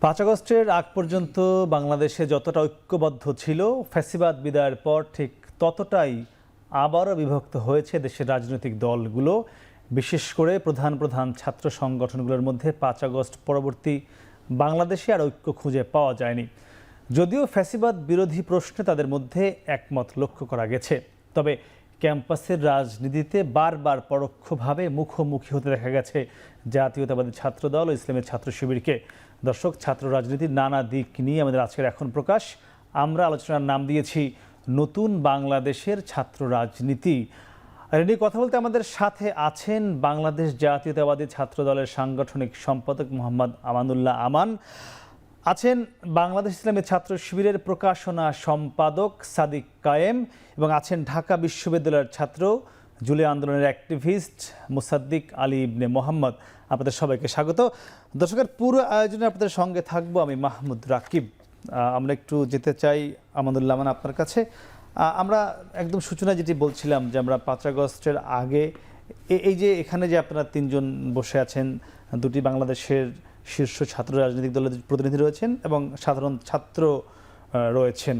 5 আগস্টের আগ পর্যন্ত বাংলাদেশে যতটা ঐক্যবদ্ধ ছিল, ফ্যাসিবাদ বিদায়ের পর ঠিক ততটাই আবারও বিভক্ত হয়েছে দেশের রাজনৈতিক দলগুলো। বিশেষ করে প্রধান প্রধান ছাত্র সংগঠনগুলোর মধ্যে 5 আগস্ট পরবর্তী বাংলাদেশে আর ঐক্য খুঁজে পাওয়া যায়নি। যদিও ফ্যাসিবাদ বিরোধী প্রশ্নে তাদের মধ্যে একমত লক্ষ্য করা গেছে, তবে ক্যাম্পাসের রাজনীতিতে বারবার পরোক্ষভাবে মুখোমুখি হতে দেখা গেছে জাতীয়তাবাদী ছাত্রদল ও ইসলামের ছাত্র শিবিরকে। দর্শক, ছাত্র রাজনীতির নানা দিক নিয়ে আমাদের আজকের এখন প্রকাশ। আমরা আলোচনার নাম দিয়েছি নতুন বাংলাদেশের ছাত্র রাজনীতি। আর এ নিয়ে কথা বলতে আমাদের সাথে আছেন বাংলাদেশ জাতীয়তাবাদী ছাত্রদলের সাংগঠনিক সম্পাদক মোহাম্মদ আমানুল্লাহ আমান, আছেন বাংলাদেশ ইসলামের ছাত্র শিবিরের প্রকাশনা সম্পাদক সাদিক কায়েম, এবং আছেন ঢাকা বিশ্ববিদ্যালয়ের ছাত্র জুলাই আন্দোলনের অ্যাক্টিভিস্ট মুসাদ্দিক আলী ইবনে মোহাম্মদ। আপনাদের সবাইকে স্বাগত। দর্শকের পুরো আয়োজনে আপনাদের সঙ্গে থাকবো আমি মাহমুদ রাকিব। আমরা একটু যেতে চাই আমানুল্লাহ আমান আপনার কাছে। আমরা একদম সূচনায় যেটি বলছিলাম যে আমরা 5 আগস্টের আগে এই যে এখানে যে আপনারা তিনজন বসে আছেন, দুটি বাংলাদেশের শীর্ষ ছাত্র রাজনৈতিক দলের প্রতিনিধি রয়েছেন এবং সাধারণ ছাত্র রয়েছেন,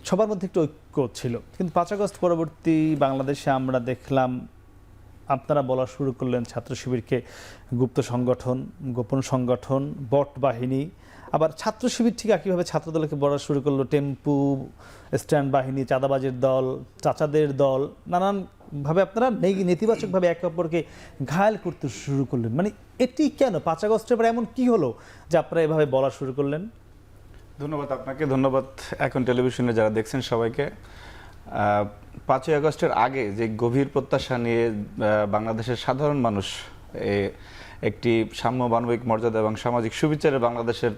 সবার মধ্যে একটু ঐক্য ছিল। কিন্তু 5 আগস্ট পরবর্তী বাংলাদেশে আমরা দেখলাম আপনারা বলা শুরু করলেন ছাত্র শিবিরকে গুপ্ত সংগঠন, গোপন সংগঠন, বট বাহিনী। আবার ছাত্র শিবির ঠিক একইভাবে ছাত্রদলকে বলা শুরু করলো টেম্পু স্ট্যান্ড বাহিনী, চাঁদাবাজের দল, চাচাদের দল। নানানভাবে আপনারা নেতিবাচকভাবে একে অপরকে ঘায়েল করতে শুরু করলেন। মানে এটি কেন? 5 আগস্টের পরে এমন কি হলো যে আপনারা এভাবে বলা শুরু করলেন? ধন্যবাদ আপনাকে, ধন্যবাদ এখন টেলিভিশনে যারা দেখছেন সবাইকে। 5 আগস্টের আগে যে গভীর প্রত্যাশা নিয়ে বাংলাদেশের সাধারণ মানুষ একটি সাম্য মানবিক মর্যাদা এবং সামাজিক সুবিচারের বাংলাদেশের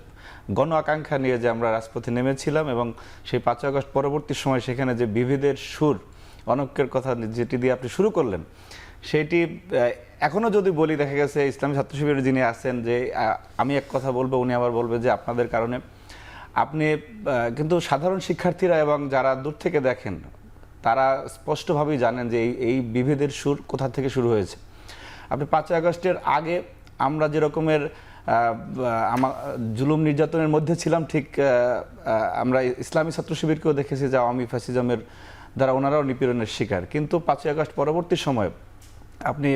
গণ আকাঙ্ক্ষা নিয়ে যে আমরা রাজপথে নেমেছিলাম, এবং সেই 5 আগস্ট পরবর্তী সময় সেখানে যে বিভেদের সুর, অনৈক্যের কথা যেটি দিয়ে আপনি শুরু করলেন, সেইটি এখনও যদি বলি, দেখা গেছে ইসলামী ছাত্র শিবিরের যিনি আছেন যে আমি এক কথা বলবো, উনি আবার বলবে যে আপনাদের কারণে। আপনি কিন্তু সাধারণ শিক্ষার্থীরা এবং যারা দূর থেকে দেখেন তারা স্পষ্টভাবেই জানেন যে এই বিভেদের সুর কোথা থেকে শুরু হয়েছে। আপনি 5 আগস্টের আগে আমরা যে রকমের জুলুম নির্যাতনের মধ্যে ছিলাম, ঠিক আমরা ইসলামী ছাত্র শিবিরকেও দেখেছি যে আওয়ামী ফ্যাসিজমের দ্বারা ওনারাও নিপীড়নের শিকার। কিন্তু 5 আগস্ট পরবর্তী সময় আপনি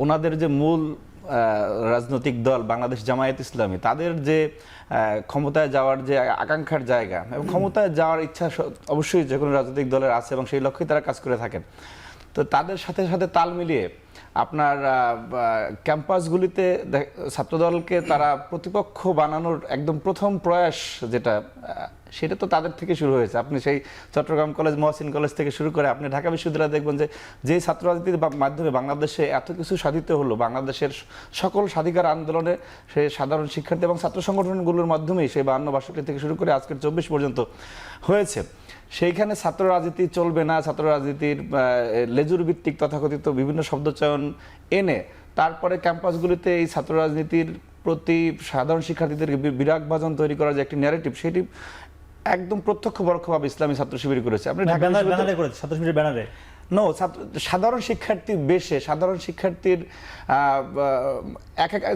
ওনাদের যে মূল রাজনৈতিক দল বাংলাদেশ জামায়াত ইসলামী, তাদের যে ক্ষমতায় যাওয়ার যে আকাঙ্ক্ষার জায়গা এবং ক্ষমতায় যাওয়ার ইচ্ছা অবশ্যই যে কোনো রাজনৈতিক দলের আছে এবং সেই লক্ষ্যেই তারা কাজ করে থাকেন। তো তাদের সাথে সাথে তাল মিলিয়ে আপনার ক্যাম্পাসগুলিতে ছাত্রদলকে তারা প্রতিপক্ষ বানানোর একদম প্রথম প্রয়াস যেটা, সেটা তো তাদের থেকে শুরু হয়েছে। আপনি সেই চট্টগ্রাম কলেজ, মহসিন কলেজ থেকে শুরু করে আপনি ঢাকা বিশ্ববিদ্যালয়ে দেখবেন যে ছাত্র রাজনীতির মাধ্যমে বাংলাদেশে এত কিছু সাধিত হলো, বাংলাদেশের সকল স্বাধিকার আন্দোলনে সেই সাধারণ শিক্ষার্থী এবং ছাত্র সংগঠনগুলোর মাধ্যমেই সেই 52-62 থেকে শুরু করে আজকের 24 পর্যন্ত হয়েছে। সেইখানে ছাত্র রাজনীতি চলবে না, ছাত্র রাজনীতির লেজুর ভিত্তিক তথাকথিত বিভিন্ন শব্দচয়ন এনে তারপরে ক্যাম্পাসগুলিতে এই ছাত্র রাজনীতির প্রতি সাধারণ শিক্ষার্থীদের বিরাগভাজন তৈরি করার যে একটি ন্যারেটিভ, সেটি একদম প্রত্যক্ষ পরোক্ষভাবে ইসলামী ছাত্র শিবির করেছে। আপনি ছাত্র শিবিরের ব্যানারে সাধারণ শিক্ষার্থীর বেশে, সাধারণ শিক্ষার্থীর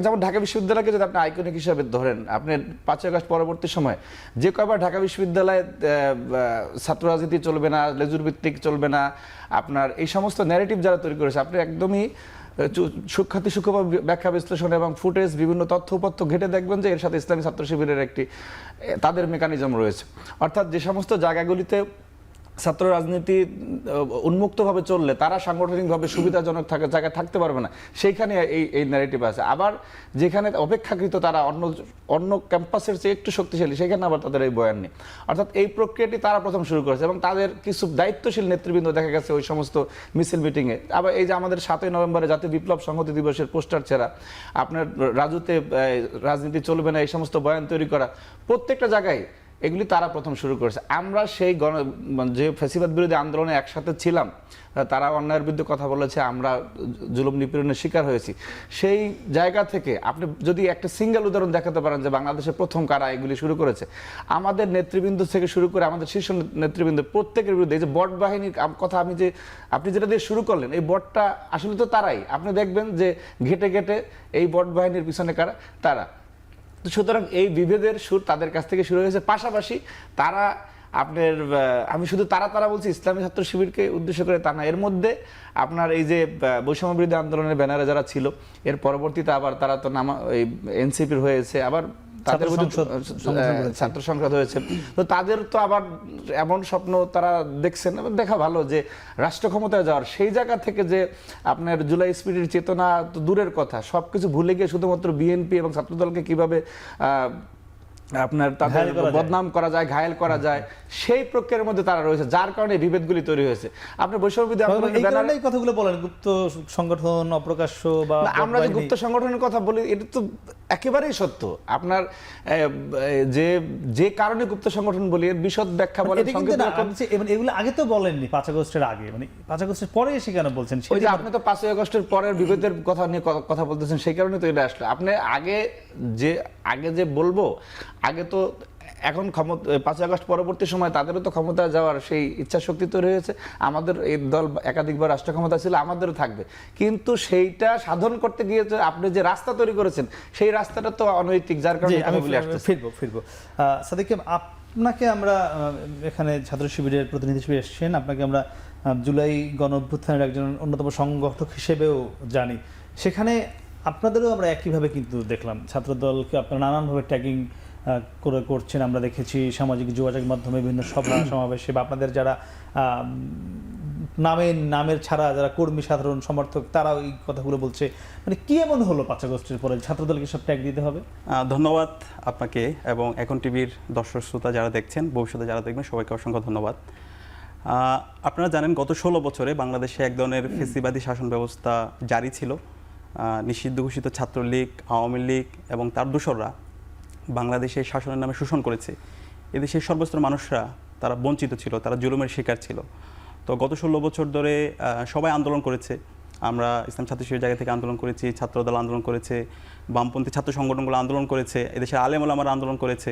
যেমন ঢাকা বিশ্ববিদ্যালয়কে যদি আপনি আইকনিক হিসাবে ধরেন, আপনি 5 আগস্ট পরবর্তী সময় যে কয়বার ঢাকা বিশ্ববিদ্যালয়ে ছাত্র রাজনীতি চলবে না, লেজুর ভিত্তিক চলবে না, আপনার এই সমস্ত ন্যারেটিভ যারা তৈরি করেছে, আপনি একদমই সূক্ষ্ম ব্যাখ্যা বিশ্লেষণ এবং ফুটেজ বিভিন্ন তথ্য উপত্য ঘেটে দেখবেন যে এর সাথে ইসলামী ছাত্র শিবিরের একটি তাদের মেকানিজম রয়েছে। অর্থাৎ যে সমস্ত জায়গাগুলিতে ছাত্র রাজনীতি উন্মুক্তভাবে চললে তারা সাংগঠনিকভাবে সুবিধাজনক জায়গায় থাকতে পারবে না, সেইখানে এই ন্যারেটিভ আছে। আবার যেখানে অপেক্ষাকৃত তারা অন্য ক্যাম্পাসের চেয়ে একটু শক্তিশালী, সেখানে আবার তাদের এই বয়ান নেই। অর্থাৎ এই প্রক্রিয়াটি তারা প্রথম শুরু করেছে এবং তাদের কিছু দায়িত্বশীল নেতৃবৃন্দ দেখা গেছে ওই সমস্ত মিছিল মিটিংয়ে। আবার এই যে আমাদের 7ই নভেম্বরে জাতীয় বিপ্লব সংহতি দিবসের পোস্টার ছেঁড়া, আপনার রাজুতে রাজনীতি চলবে না এই সমস্ত বয়ান তৈরি করা, প্রত্যেকটা জায়গায় এগুলি তারা প্রথম শুরু করেছে। আমরা সেই যে ফ্যাসিবাদ বিরোধী আন্দোলনে একসাথে ছিলাম, তারা অন্যায়ের বিরুদ্ধে কথা বলেছে, আমরা জুলুম নিপীড়নের শিকার হয়েছি। সেই জায়গা থেকে আপনি যদি একটা সিঙ্গেল উদাহরণ দেখাতে পারেন যে বাংলাদেশে প্রথম কারা এগুলি শুরু করেছে, আমাদের নেতৃবৃন্দ থেকে শুরু করে আমাদের শীর্ষ নেতৃবৃন্দ প্রত্যেকের বিরুদ্ধে। এই যে বট বাহিনীর কথা আপনি যেটা দিয়ে শুরু করলেন, এই বটটা আসলে তো তারাই। আপনি দেখবেন যে ঘেটে ঘেটে এই বট বাহিনীর পিছনে কারা, তারা। তো সুতরাং এই বিভেদের সুর তাদের কাছ থেকে শুরু হয়েছে। পাশাপাশি তারা আপনার আমি শুধু তারা বলছি ইসলামী ছাত্র শিবিরকে উদ্দেশ্য করে তা না, এর মধ্যে আপনার এই যে বৈষম্য বিরোধী আন্দোলনের ব্যানারে যারা ছিল, এর পরবর্তীতে আবার তারা তো এনসিপির হয়েছে, আবার তাদের ছাত্র সংসদ হয়েছে। তো তাদের তো আবার এমন স্বপ্ন তারা দেখছেন, দেখা ভালো যে রাষ্ট্র ক্ষমতায় যাওয়ার, সেই জায়গা থেকে যে আপনার জুলাই স্পিরিটের চেতনা তো দূরের কথা, সবকিছু ভুলে গিয়ে শুধুমাত্র বিএনপি এবং ছাত্রদলকে কিভাবে আপনার তাদের বদনাম করা যায়, ঘায়েল করা যায়, সেই প্রক্রিয়ার মধ্যে তারা রয়েছে, যার কারণে বিভেদগুলি তৈরি হয়েছে। আপনি বৈষম্য বিরোধী আন্দোলনের কথাগুলো বলেন, গুপ্ত সংগঠন, অপ্রকাশ্য বা আমরা যে গুপ্ত সংগঠনের কথা বলি, এটা তো একেবারেই সত্য। আপনার যে কারণে গুপ্ত সংগঠন বলি এর বিশদ ব্যাখ্যা বলেন। এগুলো আগে তো বলেননি, 5 আগস্টের আগে, মানে 5 আগস্টের পরে এসে কেন বলছেন? ওই যে আপনি তো 5 আগস্টের পরের বিভেদের কথা নিয়ে কথা বলতেছেন, সেই কারণে তো এটা আসলো। আপনি আগে যে বলবো, আগে তো এখন 5 আগস্ট পরবর্তী সময় তাদেরও তো ক্ষমতা যাওয়ার সেই ইচ্ছা শক্তি তৈরি হয়েছে। আমাদের এই দল একাধিকবার রাষ্ট্র ক্ষমতা ছিল, আমাদেরও থাকবে, কিন্তু সেইটা সাধন করতে গিয়ে আপনি যে রাস্তা তৈরি করেছেন, সেই রাস্তাটা তো অনৈতিক, যার কারণে আমি ফিরবো। সাদিক, আপনাকে আমরা এখানে ছাত্র শিবিরের প্রতিনিধি হিসেবে এসেছেন, আপনাকে আমরা জুলাই গণঅভ্যুত্থানের একজন অন্যতম সংগঠক হিসেবেও জানি। সেখানে আপনাদেরও আমরা একইভাবে কিন্তু দেখলাম, ছাত্রদলকে আপনারা নানানভাবে ট্যাগিং করছেন, আমরা দেখেছি সামাজিক যোগাযোগ মাধ্যমে বিভিন্ন সভা সমাবেশে, বা আপনাদের যারা নামের ছাড়া যারা কর্মী, সাধারণ সমর্থক, তারা ওই কথাগুলো বলছে। মানে কি এমন হলো 5 আগস্টের পরে ছাত্রদলকে সব ট্যাগ দিতে হবে? ধন্যবাদ আপনাকে এবং এখন টিভির দর্শক শ্রোতা যারা দেখছেন, ভবিষ্যতে যারা দেখবেন, সবাইকে অসংখ্য ধন্যবাদ। আপনারা জানেন গত 16 বছরে বাংলাদেশে এক ধরনের ফেসিবাদী শাসন ব্যবস্থা জারি ছিল। নিষিদ্ধ ঘোষিত ছাত্রলীগ, আওয়ামী লীগ এবং তার দোসররা বাংলাদেশে শাসনের নামে শোষণ করেছে। এদেশের সর্বস্তরের মানুষরা তারা বঞ্চিত ছিল, তারা জুলুমের শিকার ছিল। তো গত 16 বছর ধরে সবাই আন্দোলন করেছে। আমরা ইসলাম ছাত্র শিবিরের জায়গা থেকে আন্দোলন করেছি, ছাত্রদল আন্দোলন করেছে, বামপন্থী ছাত্র সংগঠনগুলো আন্দোলন করেছে, এদেশের আলেম ওলামারা আন্দোলন করেছে।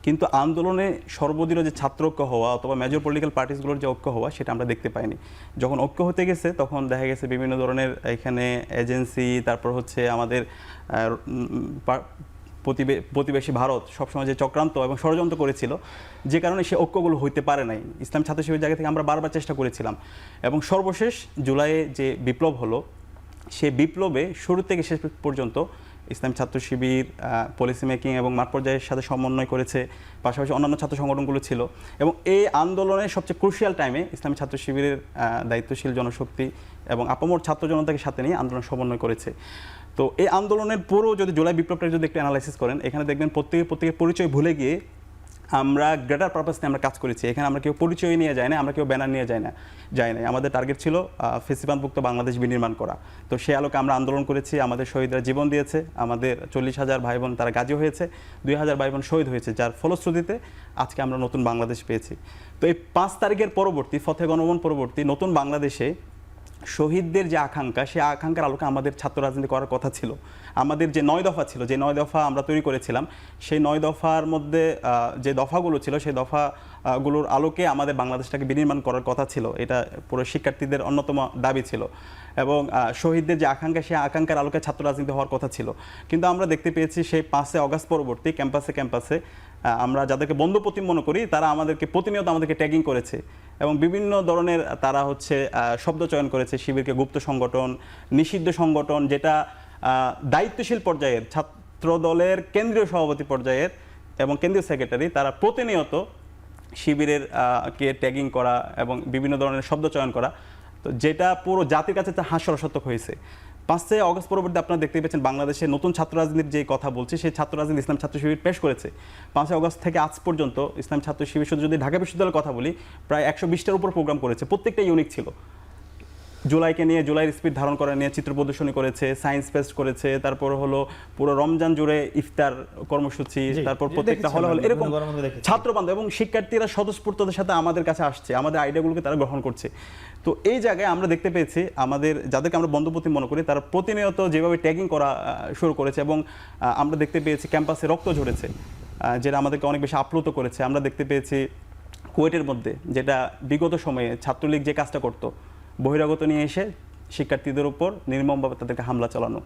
কিন্তু আন্দোলনে সর্বদলীয় যে ছাত্র ঐক্য হওয়া অথবা মেজর পলিটিক্যাল পার্টিসগুলোর যে ঐক্য হওয়া, সেটা আমরা দেখতে পাইনি। যখন ঐক্য হতে গেছে তখন দেখা গেছে বিভিন্ন ধরনের এখানে এজেন্সি, তারপর হচ্ছে আমাদের প্রতিবেশী ভারত সবসময় যে চক্রান্ত এবং ষড়যন্ত্র করেছিল, যে কারণে সে ঐক্যগুলো হইতে পারে নাই। ইসলাম ছাত্র শিবিরের জায়গা থেকে আমরা বারবার চেষ্টা করেছিলাম এবং সর্বশেষ জুলাইয়ে যে বিপ্লব হলো, সে বিপ্লবে শুরু থেকে শেষ পর্যন্ত ইসলাম ছাত্র শিবির পলিসি মেকিং এবং মাঠ পর্যায়ের সাথে সমন্বয় করেছে, পাশাপাশি অন্যান্য ছাত্র সংগঠনগুলো ছিল। এবং এই আন্দোলনের সবচেয়ে ক্রুশিয়াল টাইমে ইসলামী ছাত্র শিবিরের দায়িত্বশীল জনশক্তি এবং আপামর ছাত্র জনতাকে সাথে নিয়ে আন্দোলন সমন্বয় করেছে। তো এই আন্দোলনের পুরো যদি জুলাই বিপ্লবটা যদি একটু অ্যানালাইসিস করেন, এখানে দেখবেন প্রত্যেকের পরিচয় ভুলে গিয়ে আমরা গ্রেটার পারপাস নিয়ে আমরা কাজ করেছি। এখানে আমরা কেউ পরিচয় নিয়ে যাই না, আমরা কেউ ব্যানার নিয়ে যাই না। আমাদের টার্গেট ছিল ফেসিবাদমুক্ত বাংলাদেশ বিনির্মাণ করা। তো সেই আলোকে আমরা আন্দোলন করেছি, আমাদের শহীদরা জীবন দিয়েছে, আমাদের 40,000 ভাই বোন তারা গাজী হয়েছে, 2,000 ভাই বোন শহীদ হয়েছে, যার ফলশ্রুতিতে আজকে আমরা নতুন বাংলাদেশ পেয়েছি। তো এই 5 তারিখের পরবর্তী ফতে গণভবন পরবর্তী নতুন বাংলাদেশে শহীদদের যে আকাঙ্ক্ষা, সেই আকাঙ্ক্ষার আলোকে আমাদের ছাত্র রাজনীতি করার কথা ছিল। আমাদের যে 9 দফা ছিল, যে 9 দফা আমরা তৈরি করেছিলাম, সেই 9 দফার মধ্যে যে দফাগুলো ছিল, সেই দফাগুলোর আলোকে আমাদের বাংলাদেশটাকে বিনির্মাণ করার কথা ছিল। এটা পুরো শিক্ষার্থীদের অন্যতম দাবি ছিল এবং শহীদদের যে আকাঙ্ক্ষা, সেই আকাঙ্ক্ষার আলোকে ছাত্র রাজনীতি হওয়ার কথা ছিল। কিন্তু আমরা দেখতে পেয়েছি সেই 5 আগস্ট পরবর্তী ক্যাম্পাসে আমরা যাদেরকে বন্ধুপ্রতিম মনে করি, তারা প্রতিনিয়ত আমাদেরকে ট্যাগিং করেছে এবং বিভিন্ন ধরনের তারা হচ্ছে শব্দ চয়ন করেছে। শিবিরকে গুপ্ত সংগঠন, নিষিদ্ধ সংগঠন, যেটা দায়িত্বশীল পর্যায়ের ছাত্র দলের কেন্দ্রীয় সভাপতি পর্যায়ের এবং কেন্দ্রীয় সেক্রেটারি, তারা প্রতিনিয়ত শিবিরের কে ট্যাগিং করা এবং বিভিন্ন ধরনের শব্দ চয়ন করা, তো যেটা পুরো জাতির কাছে হাস্যরসাত্মক হয়েছে। 5 আগস্ট পরবর্তী আপনারা দেখতে পেয়েছেন বাংলাদেশে নতুন ছাত্র রাজনীতির যে কথা বলছে, সেই ছাত্র রাজনীতি ইসলাম ছাত্র শিবির পেশ করেছে। 5 আগস্ট থেকে আজ পর্যন্ত ইসলাম ছাত্র শিবির, শুধু যদি ঢাকা বিশ্ববিদ্যালয়ের কথা বলি, প্রায় 120টার উপর প্রোগ্রাম করেছে, প্রত্যেকটা ইউনিক ছিল। জুলাইকে নিয়ে, জুলাইয়ের স্পিড ধারণ করা নিয়ে চিত্র প্রদর্শনী করেছে, সায়েন্স ফেস্ট করেছে, তারপর হলো পুরো রমজান জুড়ে ইফতার কর্মসূচি, তারপর প্রত্যেকটা হলে এরকম ছাত্র বান্ধব এবং শিক্ষার্থীরা স্বতঃস্ফূর্ততার সাথে আমাদের কাছে আসছে, আমাদের আইডিয়াগুলোকে তারা গ্রহণ করছে। তো এই জায়গায় আমরা দেখতে পেয়েছি আমাদের যাদেরকে আমরা বন্ধুপ্রতিম মনে করি, তারা প্রতিনিয়ত যেভাবে ট্যাগিং করা শুরু করেছে এবং আমরা দেখতে পেয়েছি ক্যাম্পাসে রক্ত ঝরেছে, যেটা আমাদেরকে অনেক বেশি আপ্লুত করেছে। আমরা দেখতে পেয়েছি কুয়েটের মধ্যে, যেটা বিগত সময়ে ছাত্রলীগ যে কাজটা করতো, বহিরাগত নিয়ে এসে শিক্ষার্থীদের উপর নির্মমভাবে তাদেরকে হামলা চালানো।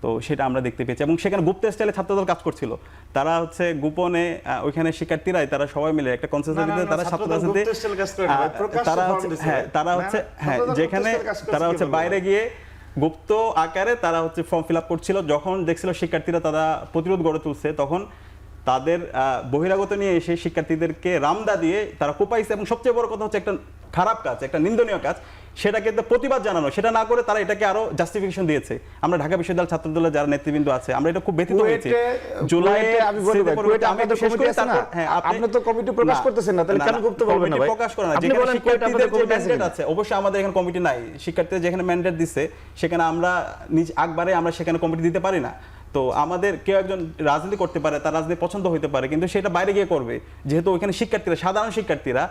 তো সেটা আমরা দেখতে পেয়েছি এবং সেখানে গুপ্ত স্টাইলে ছাত্রদল কাজ করছিল। তারা হচ্ছে গোপনে ওইখানে শিক্ষার্থীরাই তারা সবাই মিলে একটা কনসেনসাসে তারা ছাত্র রাজনীতি তারা হচ্ছে যেখানে তারা হচ্ছে বাইরে গিয়ে গুপ্ত আকারে তারা হচ্ছে ফর্ম ফিল আপ করছিল। যখন দেখছিল শিক্ষার্থীরা তারা প্রতিরোধ গড়ে তুলছে, তখন তাদের বহিরাগত নিয়ে এসে শিক্ষার্থীদেরকে রামদা দিয়ে তারা কোপাইছে। এবং সবচেয়ে বড় কথা হচ্ছে একটা খারাপ কাজ, একটা নিন্দনীয় কাজ, সেটাকে প্রতিবাদ জানানো, সেটা না করে তারা এটাকে আরো জাস্টিফিকেশন দিয়েছে। আমরা ঢাকা বিশ্ববিদ্যালয় ছাত্রদলের যারা নেতৃবৃন্দ আছে আমরা এটা খুব ব্যথিত হয়েছি। জুলাইয়ে আমি বলি ভাই, কুয়েটে আপনাদের কমিটি আছে না, আপনি তো কমিটি প্রকাশ করতেছেন না, তাহলে কেন গুপ্ত বলবেন না ভাই? প্রকাশ করেন না, যেখানে শিক্ষার্থীদের যে ম্যান্ডেট আছে, অবশ্যই আমাদের এখানে কমিটি নাই। শিক্ষার্থীদের যেখানে ম্যান্ডেট দিচ্ছে সেখানে আমরা নিজ আকবারে আমরা সেখানে কমিটি দিতে পারি না। তো আমাদের কেউ একজন রাজনীতি করতে পারে, তার রাজনীতি পছন্দ হতে পারে, কিন্তু সেটা বাইরে গিয়ে করবে। যেহেতু ওইখানে শিক্ষার্থীরা, সাধারণ শিক্ষার্থীরা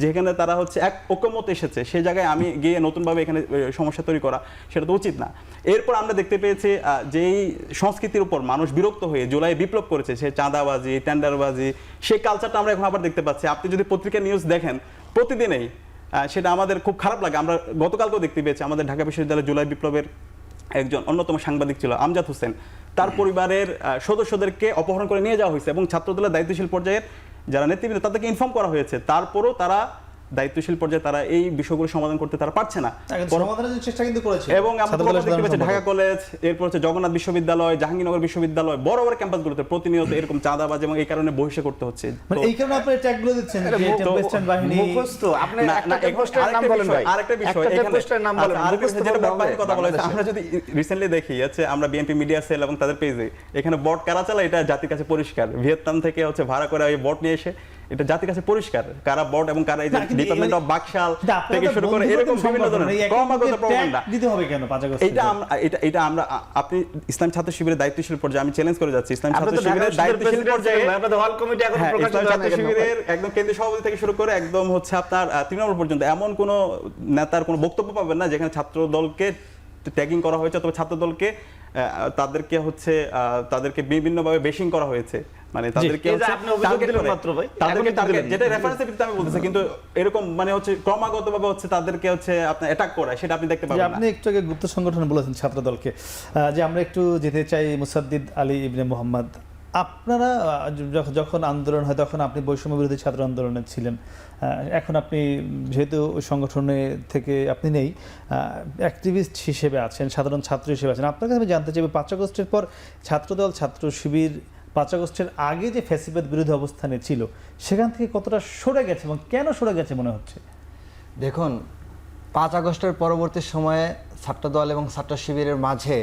যেখানে তারা হচ্ছে এক ঐক্যমত এসেছে, সেই জায়গায় আমি গিয়ে নতুনভাবে এখানে সমস্যা তৈরি করা সেটা তো উচিত না। এরপর আমরা দেখতে পেয়েছি যেই সংস্কৃতির উপর মানুষ বিরক্ত হয়ে জুলাই বিপ্লব করেছে, সে চাঁদাবাজি, টেন্ডারবাজি, সেই কালচারটা আমরা এখন আবার দেখতে পাচ্ছি। আপনি যদি পত্রিকা নিউজ দেখেন প্রতিদিনেই, সেটা আমাদের খুব খারাপ লাগে। আমরা গতকালকেও দেখতে পেয়েছি আমাদের ঢাকা বিশ্ববিদ্যালয়ের জুলাই বিপ্লবের একজন অন্যতম সাংবাদিক ছিল আমজাদ হোসেন, তার পরিবারের সদস্যদেরকে অপহরণ করে নিয়ে যাওয়া হয়েছে এবং ছাত্রদলের দায়িত্বশীল পর্যায়ের যারা নেতৃবৃন্দ তাদেরকে ইনফর্ম করা হয়েছে। তারপরও তারা দায়িত্বশীল পর্যায়ে তারা এই বিষয়গুলো সমাধান করতে তারা পারছে না। এবং আমরা দেখতে পাচ্ছি ঢাকা কলেজ, এরপর হচ্ছে জগন্নাথ বিশ্ববিদ্যালয়, জাহাঙ্গীরনগর বিশ্ববিদ্যালয়, বড় বড় ক্যাম্পাসগুলোতে প্রতিনিয়ত এরকম চাঁদাবাজি এবং এই কারণে বহিষ্কার করতে হচ্ছে। এই কারণে আপনি ট্যাগগুলো দিচ্ছেন যে টেম্পেস্টার বাহিনী মুখস্থ। আপনি একটা পোস্টের নাম বলেন ভাই, আরেকটা বিষয় এখানে পোস্টের নাম বলেন, যেটা বাহিনীর কথা বলা হয়েছে। আমরা যদি রিসেন্টলি দেখি আছে আমরা বিএনপি মিডিয়া সেল এবং তাদের পেজে এখানে বট কারা চালায় এটা জাতির কাছে পরিষ্কার। ভিয়েতনাম থেকে হচ্ছে ভাড়া করে ওই বট নিয়ে এসে এটা জাতির কাছে পরিষ্কার কারা বট এবং কারা এই যে ডিপার্টমেন্ট অফ বাকশাল থেকে শুরু করে এরকম বিভিন্ন ধরনের ক্রমাগত প্রপাগান্ডা দিতে হবে কেন 5 আগস্ট? এটা আমরা আপনি ইসলাম ছাত্র শিবিরের দায়িত্বশীল পর্যায়ে আমি চ্যালেঞ্জ করে যাচ্ছি। ইসলাম ছাত্র শিবিরের দায়িত্বশীল পর্যায়ে আপনাদের হল কমিটি এখন প্রকাশিত হয় না, ছাত্র শিবিরের একদম কেন্দ্রীয় সভাপতি থেকে শুরু করে একদম হচ্ছে আপনার তৃণমূল পর্যন্ত এমন কোন নেতার কোনো বক্তব্য পাবেন না যেখানে ছাত্র দলকে ট্যাগিং করা হয়েছে অথবা ছাত্র দলকে তাদেরকে হচ্ছে তাদেরকে বিভিন্নভাবে বেশিং করা হয়েছে। মানে তাদেরকে যেটা রেফারেন্সের ভিত্তিতে আমি বলতেছি, কিন্তু এরকম মানে হচ্ছে ক্রমাগতভাবে হচ্ছে তাদেরকে হচ্ছে আপনার অ্যাটাক করা, সেটা আপনি দেখতে পাবেন না। আপনি একটু আগে গুপ্ত সংগঠন বলেছেন ছাত্র দলকে, যে আমরা একটু যেতে চাই মুসাদ্দিদ আলী ইবনে মুহাম্মদ। আপনারা যখন আন্দোলন হয় তখন আপনি বৈষম্য বিরোধী ছাত্র আন্দোলনে ছিলেন, এখন আপনি যেহেতু ওই সংগঠনে থেকে আপনি নেই, অ্যাক্টিভিস্ট হিসেবে আছেন, সাধারণ ছাত্র হিসেবে আছেন। আপনার কাছে আমি জানতে চাইব 5 আগস্টের পর ছাত্রদল, ছাত্র শিবির 5 আগস্টের আগে যে ফ্যাসিবাদ বিরোধী অবস্থানে ছিল সেখান থেকে কতটা সরে গেছে এবং কেন সরে গেছে মনে হচ্ছে? দেখুন, 5 আগস্টের পরবর্তী সময়ে ছাত্রদল এবং ছাত্র শিবিরের মাঝে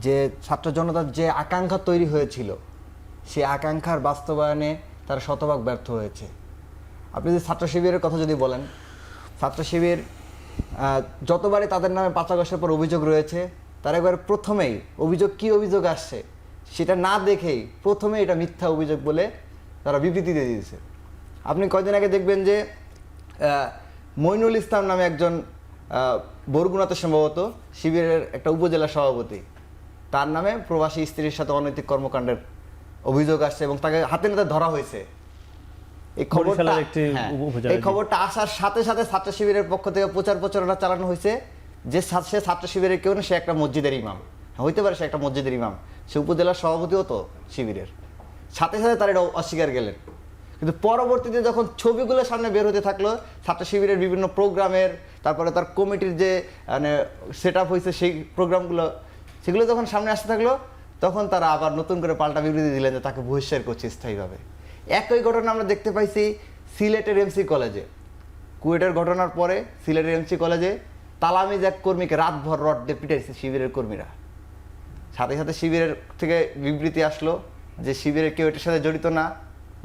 যে ছাত্র জনতার যে আকাঙ্ক্ষা তৈরি হয়েছিল সেই আকাঙ্ক্ষার বাস্তবায়নে তারা শতভাগ ব্যর্থ হয়েছে। আপনি যদি ছাত্র শিবিরের কথা যদি বলেন, ছাত্র শিবির যতবারই তাদের নামে 5 আগস্টের পর অভিযোগ রয়েছে, তার একবার প্রথমেই কী অভিযোগ আসছে সেটা না দেখেই প্রথমে এটা মিথ্যা অভিযোগ বলে তারা বিবৃতি দিয়ে দিয়েছে। আপনি কয়দিন আগে দেখবেন যে মইনুল ইসলাম নামে একজন বরগুনাতে সম্ভবত শিবিরের একটা উপজেলা সভাপতি, তার নামে প্রবাসী স্ত্রীর সাথে অনৈতিক কর্মকাণ্ডের অভিযোগ আসছে এবং তাকে হাতে নাতে ধরা হয়েছে। এই খবরটা আসার সাথে সাথে ছাত্র শিবিরের পক্ষ থেকে প্রচারণা চালানো হয়েছে যে সে ছাত্র শিবিরের কেউ না, সে একটা মসজিদের ইমাম, হইতে পারে সে একটা মসজিদের ইমাম, সে উপজেলার সভাপতিও তো শিবিরের। সাথে সাথে তারা এটা অস্বীকার গেলেন। কিন্তু পরবর্তীতে যখন ছবিগুলো সামনে বের হতে থাকলো, ছাত্র শিবিরের বিভিন্ন প্রোগ্রামের, তারপরে তার কমিটির যে মানে সেট আপ হয়েছে সেই প্রোগ্রামগুলো, সেগুলো যখন সামনে আসতে থাকলো তখন তারা আবার নতুন করে পাল্টা বিবৃতি দিলেন যে তাকে বহিষ্কার করছে স্থায়ীভাবে। একই ঘটনা আমরা দেখতে পাইছি সিলেটের এমসি কলেজে। কুয়েটের ঘটনার পরে সিলেটের এমসি কলেজে তালামিজ এক কর্মীকে রাতভর রড দিয়ে পিটাইছে শিবিরের কর্মীরা। সাথে সাথে শিবিরের থেকে বিবৃতি আসলো যে শিবিরের কেউ এটার সাথে জড়িত না,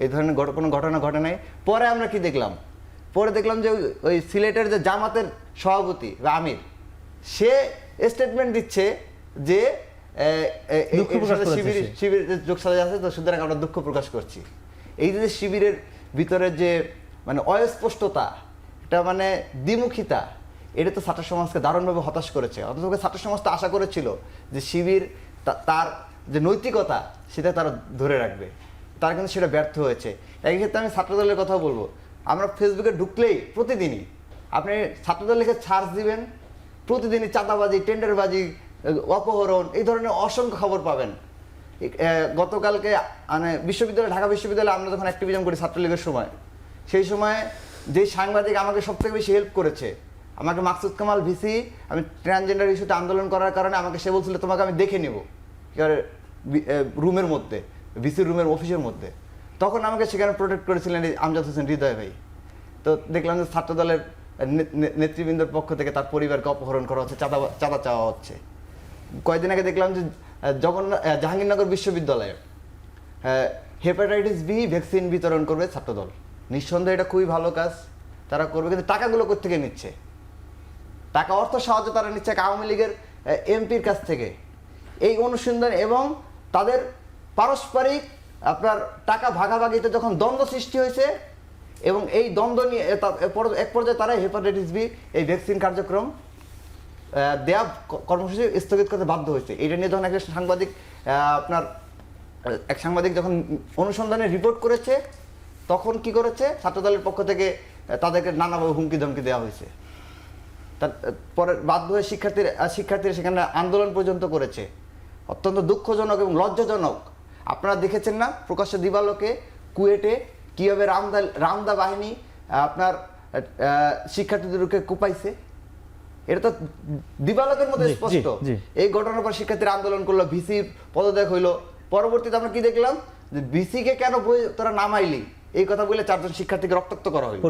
এই ধরনের কোনো ঘটনা ঘটে নাই। পরে আমরা কি দেখলাম? পরে দেখলাম যে ওই সিলেটের যে জামাতের সভাপতি বা আমির, সে স্টেটমেন্ট দিচ্ছে যে শিবির যোগসাজশ আছে, তো সুতরাং আমরা দুঃখ প্রকাশ করছি। এই যে শিবিরের ভিতরে যে মানে অস্পষ্টতা, এটা মানে দ্বিমুখিতা, এটা তো ছাত্র সমাজকে দারুণভাবে হতাশ করেছে। অথচ ছাত্র সমাজ তো আশা করেছিল যে শিবির তার যে নৈতিকতা সেটা তারা ধরে রাখবে, তারা কিন্তু সেটা ব্যর্থ হয়েছে। একই ক্ষেত্রে আমি ছাত্রদলের কথা বলবো, আমরা ফেসবুকে ঢুকলেই প্রতিদিনই আপনি ছাত্রদল লিখে সার্চ দিবেন, প্রতিদিনই চাঁদাবাজি, টেন্ডারবাজি, অপহরণ, এই ধরনের অসংখ্য খবর পাবেন। গতকালকে মানে ঢাকা বিশ্ববিদ্যালয়ে আমরা যখন অ্যাক্টিভিজম করি ছাত্রলীগের সময়, সেই সময় যে সাংবাদিক আমাকে সবথেকে বেশি হেল্প করেছে, আমাকে মাকসুদ কামাল ভিসি, আমি ট্রান্সজেন্ডার ইস্যুতে আন্দোলন করার কারণে আমাকে সে বলছিল তোমাকে আমি দেখে নেব রুমের মধ্যে, ভিসির রুমের অফিসের মধ্যে। তখন আমাকে সেখানে প্রোটেক্ট করেছিলেন আমজাদ হোসেন হৃদয় ভাই। তো দেখলাম যে ছাত্রদলের নেতৃবৃন্দের পক্ষ থেকে তার পরিবারকে অপহরণ করা হচ্ছে, চাঁদা চাওয়া হচ্ছে। কয়েকদিন আগে দেখলাম যে জাহাঙ্গীরনগর বিশ্ববিদ্যালয়ে হেপাটাইটিস বি ভ্যাকসিন বিতরণ করবে ছাত্রদল। নিঃসন্দেহে এটা খুবই ভালো কাজ, তারা করবে, কিন্তু টাকাগুলো কোত্থেকে নিচ্ছে? টাকা, অর্থ সাহায্য তারা নিচ্ছে আওয়ামী লীগের এমপির কাছ থেকে। এই অনুসন্ধান এবং তাদের পারস্পরিক আপনার টাকা ভাগাভাগিতে যখন দ্বন্দ্ব সৃষ্টি হয়েছে, এবং এই দ্বন্দ্ব নিয়ে এক পর্যায়ে তারা হেপাটাইটিস বি এই ভ্যাকসিন কার্যক্রম দেয়া কর্মসূচি স্থগিত করতে বাধ্য হয়েছে। এটা নিয়ে যখন একটা সাংবাদিক যখন অনুসন্ধানে রিপোর্ট করেছে, তখন কি করেছে ছাত্রদলের পক্ষ থেকে তাদেরকে নানাভাবে হুমকি ধমকি দেওয়া হয়েছে। পরে বাধ্য হয়ে শিক্ষার্থীরা সেখানে আন্দোলন পর্যন্ত করেছে। অত্যন্ত দুঃখজনক এবং লজ্জাজনক। আপনারা দেখেছেন না প্রকাশ্যে দিবালোকে কুয়েটে কীভাবে রামদা বাহিনী আপনার শিক্ষার্থীদেরকে কুপাইছে? এটা তো দিবালোকের মধ্যে স্পষ্ট। এই ঘটনার পর শিক্ষার্থীরা আন্দোলন করলো, ভিসির পদত্যাগ হইলো। পরবর্তীতে আমরা কি দেখলাম যে ভিসিকে কেন তোরা নামাইলি এই কথা বলে 4 জন শিক্ষার্থীকে রক্তাক্ত করা হইল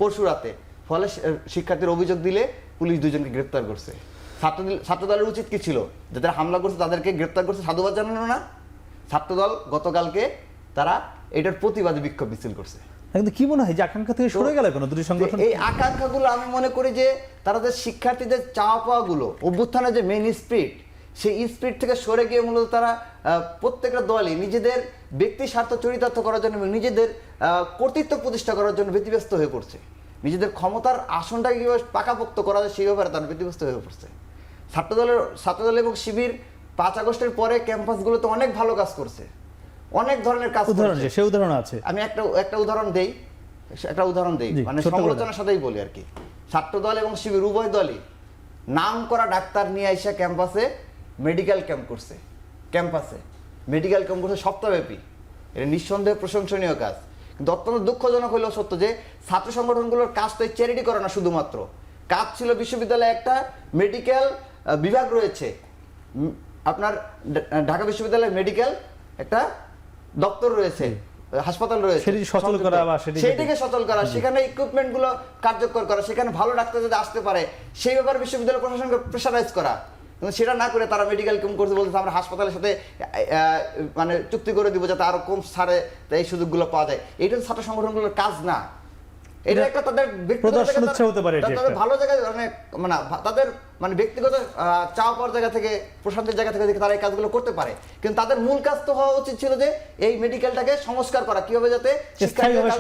পরশু রাতে। ফলে শিক্ষার্থীর অভিযোগ দিলে পুলিশ 2 জনকে গ্রেপ্তার করছে। ছাত্রদলের উচিত কি ছিল? যাদের হামলা করছে তাদেরকে গ্রেপ্তার করছে, সাধুবাদ জানানো না? ছাত্রদল গতকালকে তারা এটার প্রতিবাদে বিক্ষোভ মিছিল করছে। কিন্তু কি মনে হয় যে আকাঙ্ক্ষা থেকে সরে গেল কেন দুটি সংগঠন? এই আকাঙ্ক্ষাগুলো আমি মনে করি যে তারা যে শিক্ষার্থীদের চাওয়া পাওয়া গুলো, অভ্যুত্থানের যে মেইন স্পিরিট, সেই স্পিরিট থেকে সরে গিয়ে মূলত তারা প্রত্যেকটা দলই নিজেদের ব্যক্তি স্বার্থ চরিতার্থ করার জন্য এবং নিজেদের কর্তৃত্ব প্রতিষ্ঠা করার জন্য ব্যতিব্যস্ত হয়ে পড়ছে। নিজেদের ক্ষমতার আসনটাকে কীভাবে পাকাপোক্ত করা যায় সেই ব্যাপারে তারা ব্যতিব্যস্ত হয়ে পড়ছে। ছাত্রদল এবং শিবির 5 আগস্টের পরে ক্যাম্পাসগুলোতে অনেক ভালো কাজ করছে, অনেক ধরনের কাজ করছে। সেই উদাহরণ আছে, আমি একটা উদাহরণ দেই, মানে সমালোচনার সাথেই বলি আর কি। ছাত্রদল এবং শিবির উভয় দলই নাম করা ডাক্তার নিয়ে এসে ক্যাম্পাসে মেডিকেল ক্যাম্প করছে, সপ্তাহব্যাপী। এটা নিঃসন্দেহে প্রশংসনীয় কাজ। কিন্তু অত্যন্ত দুঃখজনক হলেও সত্য যে ছাত্র সংগঠনগুলোর কাজ তো চ্যারিটি করে না শুধুমাত্র। কাজ ছিল বিশ্ববিদ্যালয়ে একটা মেডিকেল বিভাগ রয়েছে, আপনার ঢাকা বিশ্ববিদ্যালয়ের মেডিকেল একটা দপ্তর রয়েছে, হাসপাতাল রয়েছে, সেটাকে সচল করা, সেখানে ইকুইপমেন্ট গুলো কার্যকর করা, সেখানে ভালো ডাক্তার যদি আসতে পারে সেই ব্যাপারে বিশ্ববিদ্যালয় প্রশাসনকে প্রেসারাইজ করা। কিন্তু সেটা না করে তারা মেডিকেল ক্যাম্প করতে বলতে আমরা হাসপাতালের সাথে মানে চুক্তি করে দিব যাতে আরো কম ছাড়ে এই সুযোগগুলো পাওয়া যায়। এইটা ছাত্র সংগঠনগুলোর কাজ না। এটা একটা তাদের ভালো জায়গায় মানে তাদের মানে ব্যক্তিগত চাওয়া পাওয়ার জায়গা থেকে, প্রশান্তির জায়গা থেকে তারা এই কাজগুলো করতে পারে। কিন্তু তাদের মূল কাজ তো হওয়া উচিত ছিল যে এই মেডিকেলটাকে সংস্কার করা, কিভাবে যাতে স্থায়ীভাবে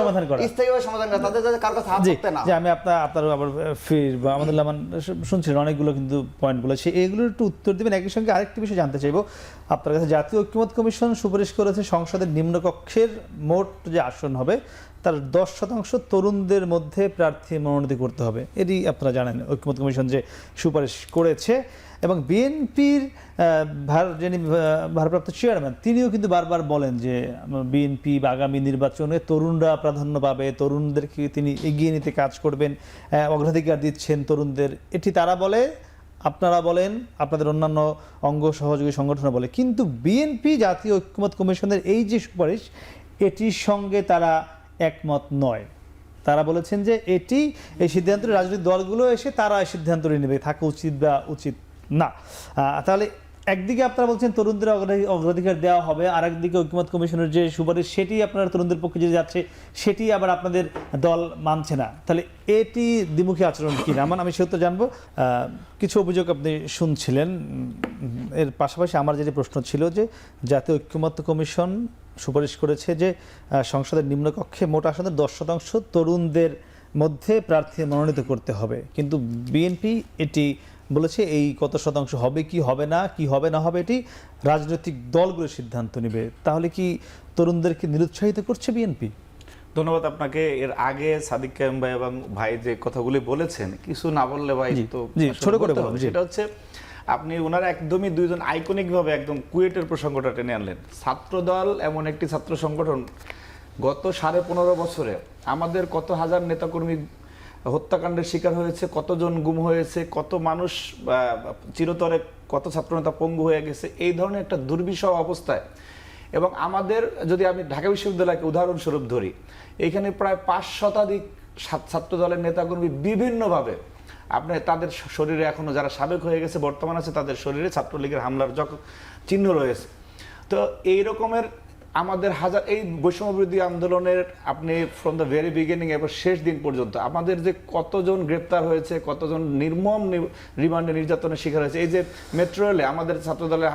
সমাধান করা, তাদের যাতে কারো কাছে হাত ধরতে না। যে আমি আপনার আবার আমাদের শুনছিলেন অনেকগুলো কিন্তু পয়েন্টগুলো, এইগুলোর একটু উত্তর দিবেন। একই সঙ্গে আরেকটি বিষয় জানতে চাইবো আপনার কাছে। জাতীয় ঐক্যমত্য কমিশন সুপারিশ করেছে সংসদের নিম্নকক্ষের মোট যে আসন হবে তার 10% তরুণদের মধ্যে প্রার্থী মনোনীত করতে হবে। এটি আপনারা জানেন ঐক্যমত্য কমিশন যে সুপারিশ করেছে। এবং বিএনপির যিনি ভারপ্রাপ্ত চেয়ারম্যান তিনিও কিন্তু বারবার বলেন যে বিএনপি আগামী নির্বাচনে তরুণরা প্রাধান্য পাবে, তরুণদেরকে তিনি এগিয়ে নিতে কাজ করবেন, অগ্রাধিকার দিচ্ছেন তরুণদের। এটি তারা বলে, আপনারা বলেন, আপনাদের অন্যান্য অঙ্গ সহযোগী সংগঠন বলে। কিন্তু বিএনপি জাতীয় ঐক্যমত্য কমিশনের এই যে সুপারিশ, এটির সঙ্গে তারা একমত নয়। তারা বলেছেন যে এই সিদ্ধান্ত রাজনৈতিক দলগুলো এসে তারা সিদ্ধান্ত নেবে, থাকা উচিত বা উচিত না। তাহলে একদিকে আপনারা বলছেন তরুণদের অগ্রাধিকার দেওয়া হবে, আর একদিকে ঐক্যমত্য কমিশনের যে সুপারিশ সেটি আপনারা তরুণদের পক্ষে যে যাচ্ছে সেটি আবার আপনাদের দল মানছে না। তাহলে এটি দ্বিমুখী আচরণ কিনা আমি সেটা জানবো। কিছু অভিযোগ আপনি শুনছিলেন। এর পাশাপাশি আমার যেটি প্রশ্ন ছিল যে জাতীয় ঐক্যমত্য কমিশন সুপারিশ করেছে যে সংসদের নিম্নকক্ষে মোট আসনের 10% তরুণদের মধ্যে প্রার্থী মনোনীত করতে হবে, কিন্তু বিএনপি এটি বলেছে এই কত শতাংশ হবে, কি হবে না হবে এটি রাজনৈতিক দলগুলো সিদ্ধান্ত নেবে। তাহলে কি তরুণদেরকে নিরুৎসাহিত করছে বিএনপি? ধন্যবাদ আপনাকে। এর আগে সাদিক কায়েম ভাই এবং ভাই যে কথাগুলি বলেছেন, কিছু না বললে ভাই তো ছোট করে বলুন। সেটা হচ্ছে আপনি ওনারা একদমই দুইজন আইকনিক ভাবে একদম কুয়েটের প্রসঙ্গটা টেনে আনলেন। ছাত্রদল এমন একটি ছাত্র সংগঠন, গত 15.5 বছরে আমাদের কত হাজার নেতাকর্মী হত্যাকাণ্ডের শিকার হয়েছে, কতজন গুম হয়েছে, কত মানুষ চিরতরে, কত ছাত্রনেতা পঙ্গু হয়ে গেছে এই ধরনের একটা দুর্বিষহ অবস্থায়। এবং আমাদের যদি আমি ঢাকা বিশ্ববিদ্যালয়কে উদাহরণস্বরূপ ধরি, এইখানে প্রায় 5 শতাধিক ছাত্র দলের নেতাকর্মী বিভিন্নভাবে আপনি তাদের শরীরে এখনো যারা সাবেক হয়ে গেছে বর্তমান আছে তাদের শরীরে ছাত্রলীগের হামলার চিহ্ন রয়েছে। তো এই রকমের আমাদের হাজার এই বৈষম্য বিরোধী আন্দোলনের আপনি ফ্রম দ্য ভেরি বিগিনিং এবার শেষ দিন পর্যন্ত আমাদের যে কতজন গ্রেপ্তার হয়েছে, কতজন নির্মম রিমান্ডে নির্যাতনের শিকার হয়েছে। এই যে মেট্রো রেলে আমাদের ছাত্রদলের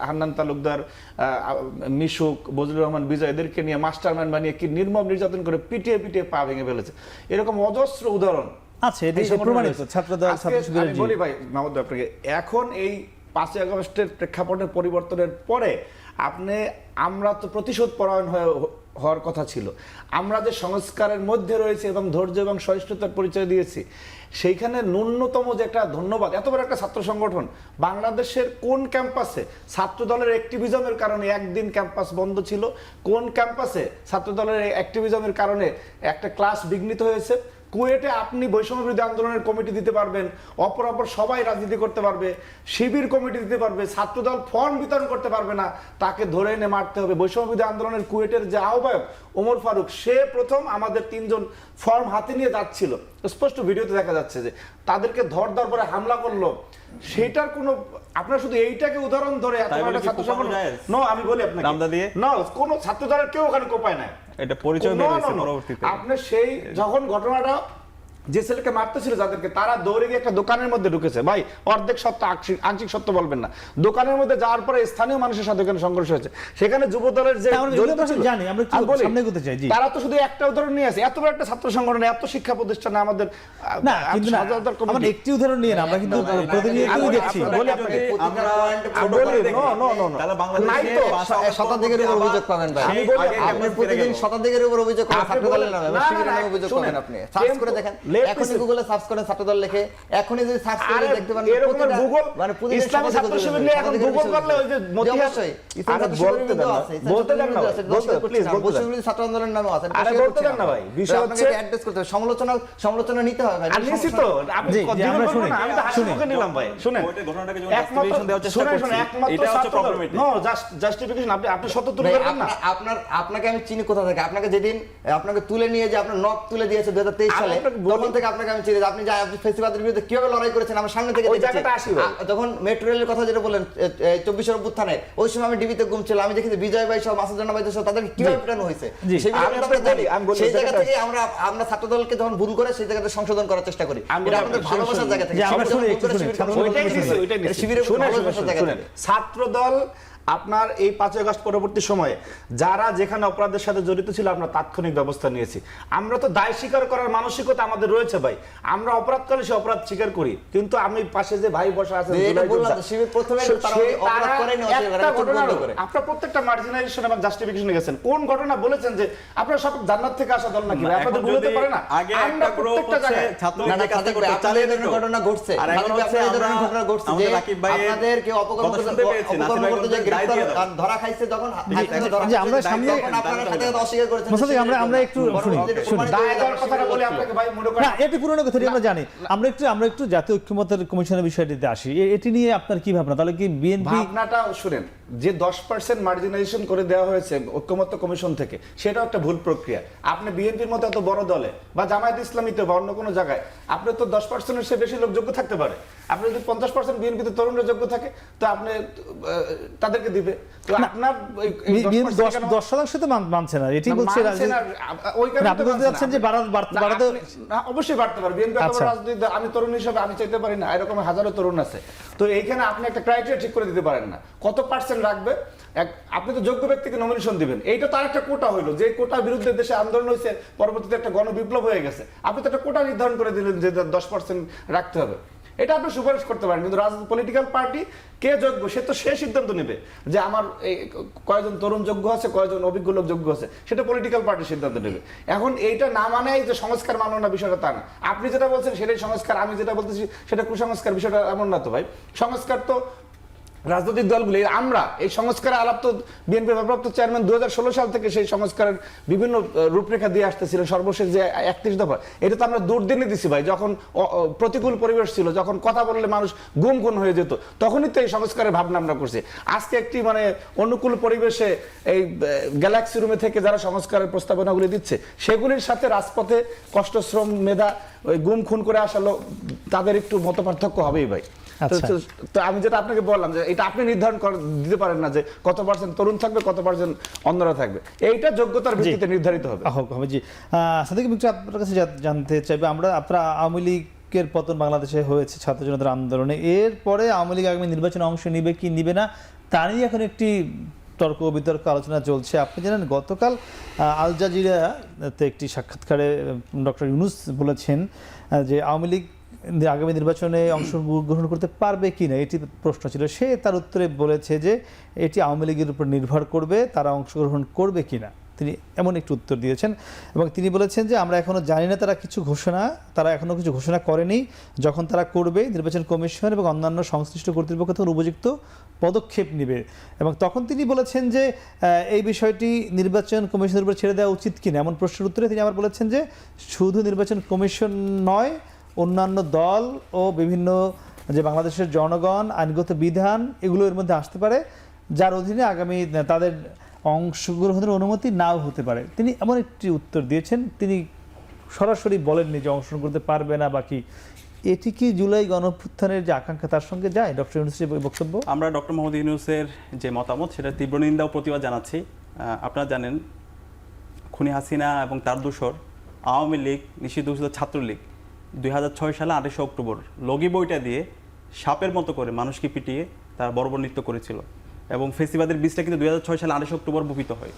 হান্নান তালুকদার, মিশুক, বজলুর রহমান বিজয় এদেরকে নিয়ে মাস্টারমাইন্ড বানিয়ে কি নির্মম নির্যাতন করে পিটিয়ে পিটিয়ে পা ভেঙে ফেলেছে, এরকম অজস্র উদাহরণ আচ্ছা। এটি প্রমাণিত ছাত্রদল ছাত্র শিবিরের। আমি বলি ভাই মাহমুদ আপনাকে, এখন এই 5ই আগস্টের প্রেক্ষাপটের পরিবর্তনের পরে আমরা তো প্রতিশোধ পরায়ণ হওয়ার কথা ছিল। আমরা যে সংস্কারের মধ্যে রয়েছে এবং ধৈর্য এবং সহিষ্ণুতার পরিচয় দিয়েছি, সেইখানে ন্যূনতম যে একটা ধন্যবাদ, এত বড় একটা ছাত্র সংগঠন বাংলাদেশের কোন ক্যাম্পাসে ছাত্র দলের অ্যাক্টিভিজমের কারণে একদিন ক্যাম্পাস বন্ধ ছিল, কোন ক্যাম্পাসে ছাত্র দলের অ্যাক্টিভিজমের কারণে একটা ক্লাস বিঘ্নিত হয়েছে। কুয়েটে আপনি বৈষম্য বিরোধী আন্দোলনের কমিটি দিতে পারবেন, অপর সবাই রাজনীতি করতে পারবে, শিবির কমিটি দিতে পারবে, ছাত্রদল ফর্ম বিতরণ করতে পারবে না, তাকে ধরে এনে মারতে হবে। বৈষম্য বিরোধী আন্দোলনের কুয়েটের যে আহ্বায়ক ওমর ফারুক, সে প্রথম আমাদের 3 জন ফর্ম হাতে নিয়ে যাচ্ছিল, স্পষ্ট ভিডিওতে দেখা যাচ্ছে যে তাদেরকে ধর পরে হামলা করলো। সেটার কোনো আপনারা শুধু এইটাকে উদাহরণ ধরে আমি বলি আপনাকে কোন ছাত্র দলের কেউ ওখানে কোপায় নাই, এটা পরিচয় বের হয়েছে পরবর্তীতে। আপনি সেই যখন ঘটনাটা যে ছেলেকে মারতেছিল যাদেরকে, তারা দৌড়ে গিয়ে একটা দোকানের মধ্যে ঢুকেছে। ভাই অর্ধেক সত্য আংশিক সত্য বলবেন না, দোকানের মধ্যে যাওয়ার পরে স্থানীয় মানুষের সাথে ওখানে সংঘর্ষ হয়েছে। সেখানে যুব দলের যে তারা তো শুধু একটা উদাহরণ নিয়ে আসে, এত বড় একটা ছাত্র সংগঠন, এত শিক্ষা প্রতিষ্ঠানে আমাদের একটি উদাহরণ নিয়ে আমরা কিন্তু প্রতিনিয়তই দেখছি। শতাধিকের উপর অভিযোগ পাবেন ভাই, আমি বলি আপনি প্রতিদিন শতাধিকের উপর অভিযোগ করেন ছাত্র দলের নামে, শিবিরের নামে অভিযোগ করেন। আপনি সার্চ করে দেখেন, এখনই গুগলে সার্চ করেন ছাত্রদল লিখে, এখনই যদি সার্চ করে দেখতে পারেন এরকম গুগল মানে ইসলামী ছাত্র শিবির নিয়ে এখন গুগল করলে ওই যে মতিহার ইসলামী ছাত্র শিবির আছে, বলতে দেন না প্লিজ, বলতে দেন। ছাত্র আন্দোলনের নামও আছে, আরে বলতে দেন না ভাই, বিষয় হচ্ছে অ্যাড্রেস করতে হবে, সমালোচনা নিতে হবে ভাই। আমি নিছি তো, আপনি আমরা শুনি, আমি তো হাসিমুখে নিলাম ভাই। শুনেন, ওই ঘটনাটাকে যখন এক্সপ্লেনেশন দেওয়ার চেষ্টা করছি, এটা হচ্ছে প্রবলেম। নো জাস্টিফিকেশন আপনি সত্য তুলে ধরবেন না। আপনাকে আমি চিনি কোথা থেকে, আপনাকে যেদিন আপনাকে তুলে নিয়ে যে আপনার নক তুলে দিয়েছে 2023 সালে, তখন থেকে আপনাকে আমি চিনি। আপনি আপনি ফেসিবাদের বিরুদ্ধে কিভাবে লড়াই করেছেন আমার সামনে থেকে দেখেছি। তখন মেট্রো রেলের কথা যেটা বলেন 24 অভ্যুত্থানে, ওই সময় আমি ডিবিতে ঘুমছিলাম, আমি দেখেছি বিজয় ভাই সহ মাসুদ রানা ভাই সহ তাদেরকে কিভাবে পেটানো হয়েছে। সেই জায়গা থেকে আমরা ছাত্রদলকে যখন ভুল করে সেই জায়গাতে সংশোধন করার চেষ্টা করি। এটা আমাদের ভালোবাসার জায়গা থেকে, শিবিরের ভালোবাসার জায়গা থেকে। ছাত্রদল আপনার এই 5ই আগস্ট পরবর্তী সময়ে যারা যেখানে অপরাধের সাথে জড়িত ছিল আমরা তাৎক্ষণিক ব্যবস্থা নিয়েছি। আমরা তো দায় স্বীকার করার মানসিকতা আমাদের রয়েছে ভাই, আমরা অপরাধ করলে সে অপরাধ স্বীকার করি। কিন্তু আমি পাশে যে ভাই বসা আছে, আপনারা প্রত্যেকটা মার্জিনালাইজেশন এবং জাস্টিফিকেশনে গেছেন। কোন ঘটনা বলেছেন যে আপনারা সব জান্নাত থেকে আসা দল নাকি? আপনাদের বলতে পারে না আগে একটা গ্রুপ হচ্ছে ছাত্রদের কাছে চালিয়ে দেন ঘটনা ঘটছে, আর এখন হচ্ছে ঘটনা ঘটছে যে রাকিব ভাই আপনাদের কে অপকর্ম করতে ধরা খাইছে, যখন আমরা সামনে আপনারা সাথে অস্বীকার করেছেন। আমরা একটু শুনি দায়দার কথাটা বলি আপনাকে ভাই, মনে করেন না এটি পুরনো কথা আমরা জানি। আমরা একটু জাতীয় ঐক্যমত্যের কমিশনের বিষয়টিতে আসি। এটি নিয়ে আপনার কি ভাবনা? তাহলে কি বিএনপি ভাবনাটা শুনেন, যে 10% মার্জিনালাইজেশন করে দেওয়া হয়েছে ঐক্যমত্য কমিশন থেকে, সেটাও একটা ভুল প্রক্রিয়া। আপনি বিএনপির মতো এত বড় দলে বা জামায়াত ইসলামীতে বা অন্য কোনো জায়গায় আপনি তো 10%-এর চেয়ে বেশি লোক যোগ্য থাকতে পারে। আপনি যদি 50% বিএনপিতে তরুণরা যোগ্য থাকে তো আপনি তাদেরকে দিবে। তো আপনার 10% তো মানছে না, এটি বলছে আপনি বলতে যাচ্ছেন যে অবশ্যই বাড়তে পারে। বিএনপি রাজনীতি, আমি তরুণ হিসেবে আমি চাইতে পারি না, এরকম হাজারো তরুণ আছে। তো এইখানে আপনি একটা ক্রাইটেরিয়া ঠিক করে দিতে পারেন না কত পার্সেন্ট রাখবে। আপনি তো যোগ্য ব্যক্তিকে নমিনেশন দিবেন, এইটা তার একটা কোটা হইলো, যে কোটার বিরুদ্ধে দেশে আন্দোলন হয়েছে, পরবর্তীতে একটা গণবিপ্লব হয়ে গেছে। আপনি তো একটা কোটা নির্ধারণ করে দিলেন যে 10% রাখতে হবে। এটা আপনি সুপারিশ করতে পারেন, কিন্তু রাজনৈতিক পলিটিক্যাল পার্টি কে যোগ্য সে সিদ্ধান্ত নেবে যে আমার এই কয়জন তরুণ যোগ্য আছে, কয়জন অভিজ্ঞ লোক যোগ্য আছে, সেটা পলিটিক্যাল পার্টি সিদ্ধান্ত নেবে। এখন এইটা না মানে যে সংস্কার মানব না, বিষয়টা তা না। আপনি যেটা বলছেন সেটাই সংস্কার, আমি যেটা বলতেছি সেটা কুসংস্কার, বিষয়টা এমন না তো ভাই। সংস্কার তো রাজনৈতিক দলগুলি, আমরা এই সংস্কারে আলাপ তো বিএনপি ভারপ্রাপ্ত চেয়ারম্যান 2016 সাল থেকে সেই সংস্কারের বিভিন্ন রূপরেখা দিয়ে আসতেছিলেন, সর্বশেষ যে 31 দফা, এটা তো আমরা দুর্দিনে দিছি ভাই। যখন প্রতিকূল পরিবেশ ছিল, যখন কথা বললে মানুষ গুম খুন হয়ে যেত, তখনই তো এই সংস্কারের ভাবনা আমরা করছি। আজকে একটি মানে অনুকূল পরিবেশে এই গ্যালাক্সি রুমে থেকে যারা সংস্কারের প্রস্তাবনাগুলি দিচ্ছে, সেগুলির সাথে রাজপথে কষ্ট, শ্রম, মেধা, ওই গুম খুন করে আসলে তাদের একটু মত পার্থক্য হবেই ভাই। তো আমি যেটা আপনাকে বললাম যে এটা আপনি নির্ধারণ দিতে পারেন না যে কত পার্সেন্ট তরুণ থাকবে, কত পার্সেন্ট অন্যরা থাকবে, এইটা যোগ্যতার ভিত্তিতে নির্ধারিত হবে। হবে জি। সাদিক একটু আপনার কাছে জানতে চাইবে, আপনারা আওয়ামী লীগের পতন বাংলাদেশে হয়েছে ছাত্র জনতার আন্দোলনে, এরপরে আওয়ামী লীগ আগামী নির্বাচনে অংশ নিবে কি নিবে না তা নিয়ে এখন একটি তর্ক বিতর্ক আলোচনা চলছে। আপনি জানেন গতকাল আল জাজিরাতে একটি সাক্ষাৎকারে ডক্টর ইউনূস বলেছেন যে আওয়ামী লীগ আগামী নির্বাচনে অংশগ্রহণ করতে পারবে কি না, এটি প্রশ্ন ছিল। সে তার উত্তরে বলেছে যে এটি আওয়ামী লীগের উপর নির্ভর করবে তারা অংশগ্রহণ করবে কি না। তিনি এমন একটি উত্তর দিয়েছেন এবং তিনি বলেছেন যে আমরা এখনও জানি না তারা এখনও কিছু ঘোষণা করেনি, যখন তারা করবে নির্বাচন কমিশন এবং অন্যান্য সংশ্লিষ্ট কর্তৃপক্ষ তখন উপযুক্ত পদক্ষেপ নেবে। এবং তখন তিনি বলেছেন যে এই বিষয়টি নির্বাচন কমিশনের উপর ছেড়ে দেওয়া উচিত কিনা, এমন প্রশ্নের উত্তরে তিনি আবার বলেছেন যে শুধু নির্বাচন কমিশন নয়, অন্যান্য দল ও বিভিন্ন যে বাংলাদেশের জনগণ, আইনগত বিধান, এগুলো এর মধ্যে আসতে পারে, যার অধীনে আগামী তাদের অংশগ্রহণের অনুমতি নাও হতে পারে। তিনি এমন একটি উত্তর দিয়েছেন, তিনি সরাসরি বলেননি যে অংশগ্রহণ করতে পারবে না বাকি। এটি কি জুলাই গণঅভ্যুত্থানের যে আকাঙ্ক্ষা তার সঙ্গে যায় ডক্টর ইউনূসের বক্তব্য? আমরা ডক্টর মোহাম্মদ ইউনূসের যে মতামত সেটা তীব্র নিন্দা ও প্রতিবাদ জানাচ্ছি। আপনারা জানেন খুনি হাসিনা এবং তার দোসর আওয়ামী লীগ, নিষিদ্ধ ঘোষিত ছাত্রলীগ 2006 সালে 28 অক্টোবর লগি বইটা দিয়ে সাপের মতো করে মানুষকে পিটিয়ে তার বর্বর নৃত্য করেছিল এবং ফেসিবাদের বীজটা কিন্তু 2006 সালে 28 অক্টোবর বপিত হয়।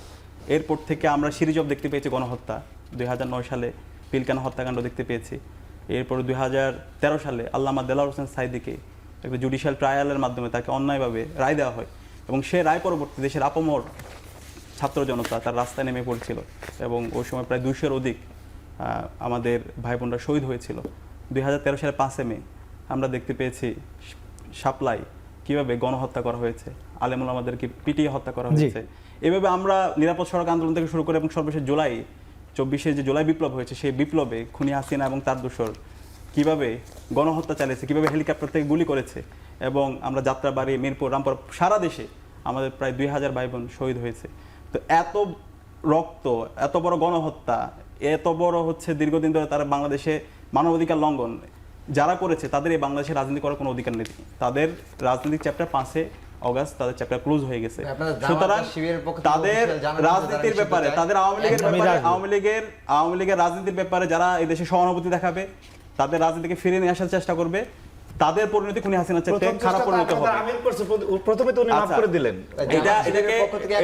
এরপর থেকে আমরা সিরিজ অফ দেখতে পেয়েছি গণহত্যা, 2009 সালে পিলকানা হত্যাকাণ্ড দেখতে পেয়েছি। এরপর 2013 সালে আল্লামা দেলাওয়ার হোসেন সাঈদীকে একটা জুডিশিয়াল ট্রায়ালের মাধ্যমে তাকে অন্যায়ভাবে রায় দেওয়া হয় এবং সে রায় পরবর্তী দেশের আপামর ছাত্র জনতা তার রাস্তায় নেমে পড়েছিল এবং ওই সময় প্রায় 200-এর অধিক আমাদের ভাই বোনরা শহীদ হয়েছিল। 2013 সালে 5 মে আমরা দেখতে পেয়েছি শাপলায় কিভাবে গণহত্যা করা হয়েছে, আলেমুল আমাদেরকে পিটিয়ে হত্যা করা হয়েছে। এভাবে আমরা নিরাপদ সড়ক আন্দোলন থেকে শুরু করে এবং সর্বশেষ জুলাই 24 যে জুলাই বিপ্লব হয়েছে, সেই বিপ্লবে খুনি হাসিনা এবং তার দোসর কিভাবে গণহত্যা চালিয়েছে, কিভাবে হেলিকপ্টার থেকে গুলি করেছে এবং আমরা যাত্রাবাড়ি, মিরপুর, রামপুর, সারা দেশে আমাদের প্রায় 2000 ভাই বোন শহীদ হয়েছে। তো এত রক্ত, এত বড় গণহত্যা, এত বড় দীর্ঘদিন ধরে তারা বাংলাদেশে মানবাধিকার লঙ্ঘন যারা করেছে, তাদের এই বাংলাদেশে রাজনীতি করার কোনো অধিকার নেই। তাদের রাজনৈতিক চ্যাপ্টার 5 অগস্ট তাদের চ্যাপ্টার ক্লোজ হয়ে গেছে। সুতরাং তাদের রাজনীতির ব্যাপারে, তাদের আওয়ামী লীগের রাজনীতির ব্যাপারে যারা এই দেশে সহানুভূতি দেখাবে, তাদের রাজনীতিকে ফিরিয়ে নিয়ে আসার চেষ্টা করবে, তাদের পরিণতি খুনি হাসিনার চেয়ে খারাপ পরিণতি হবে। প্রথমে তো উনি মাফ করে দিলেন। এটাকে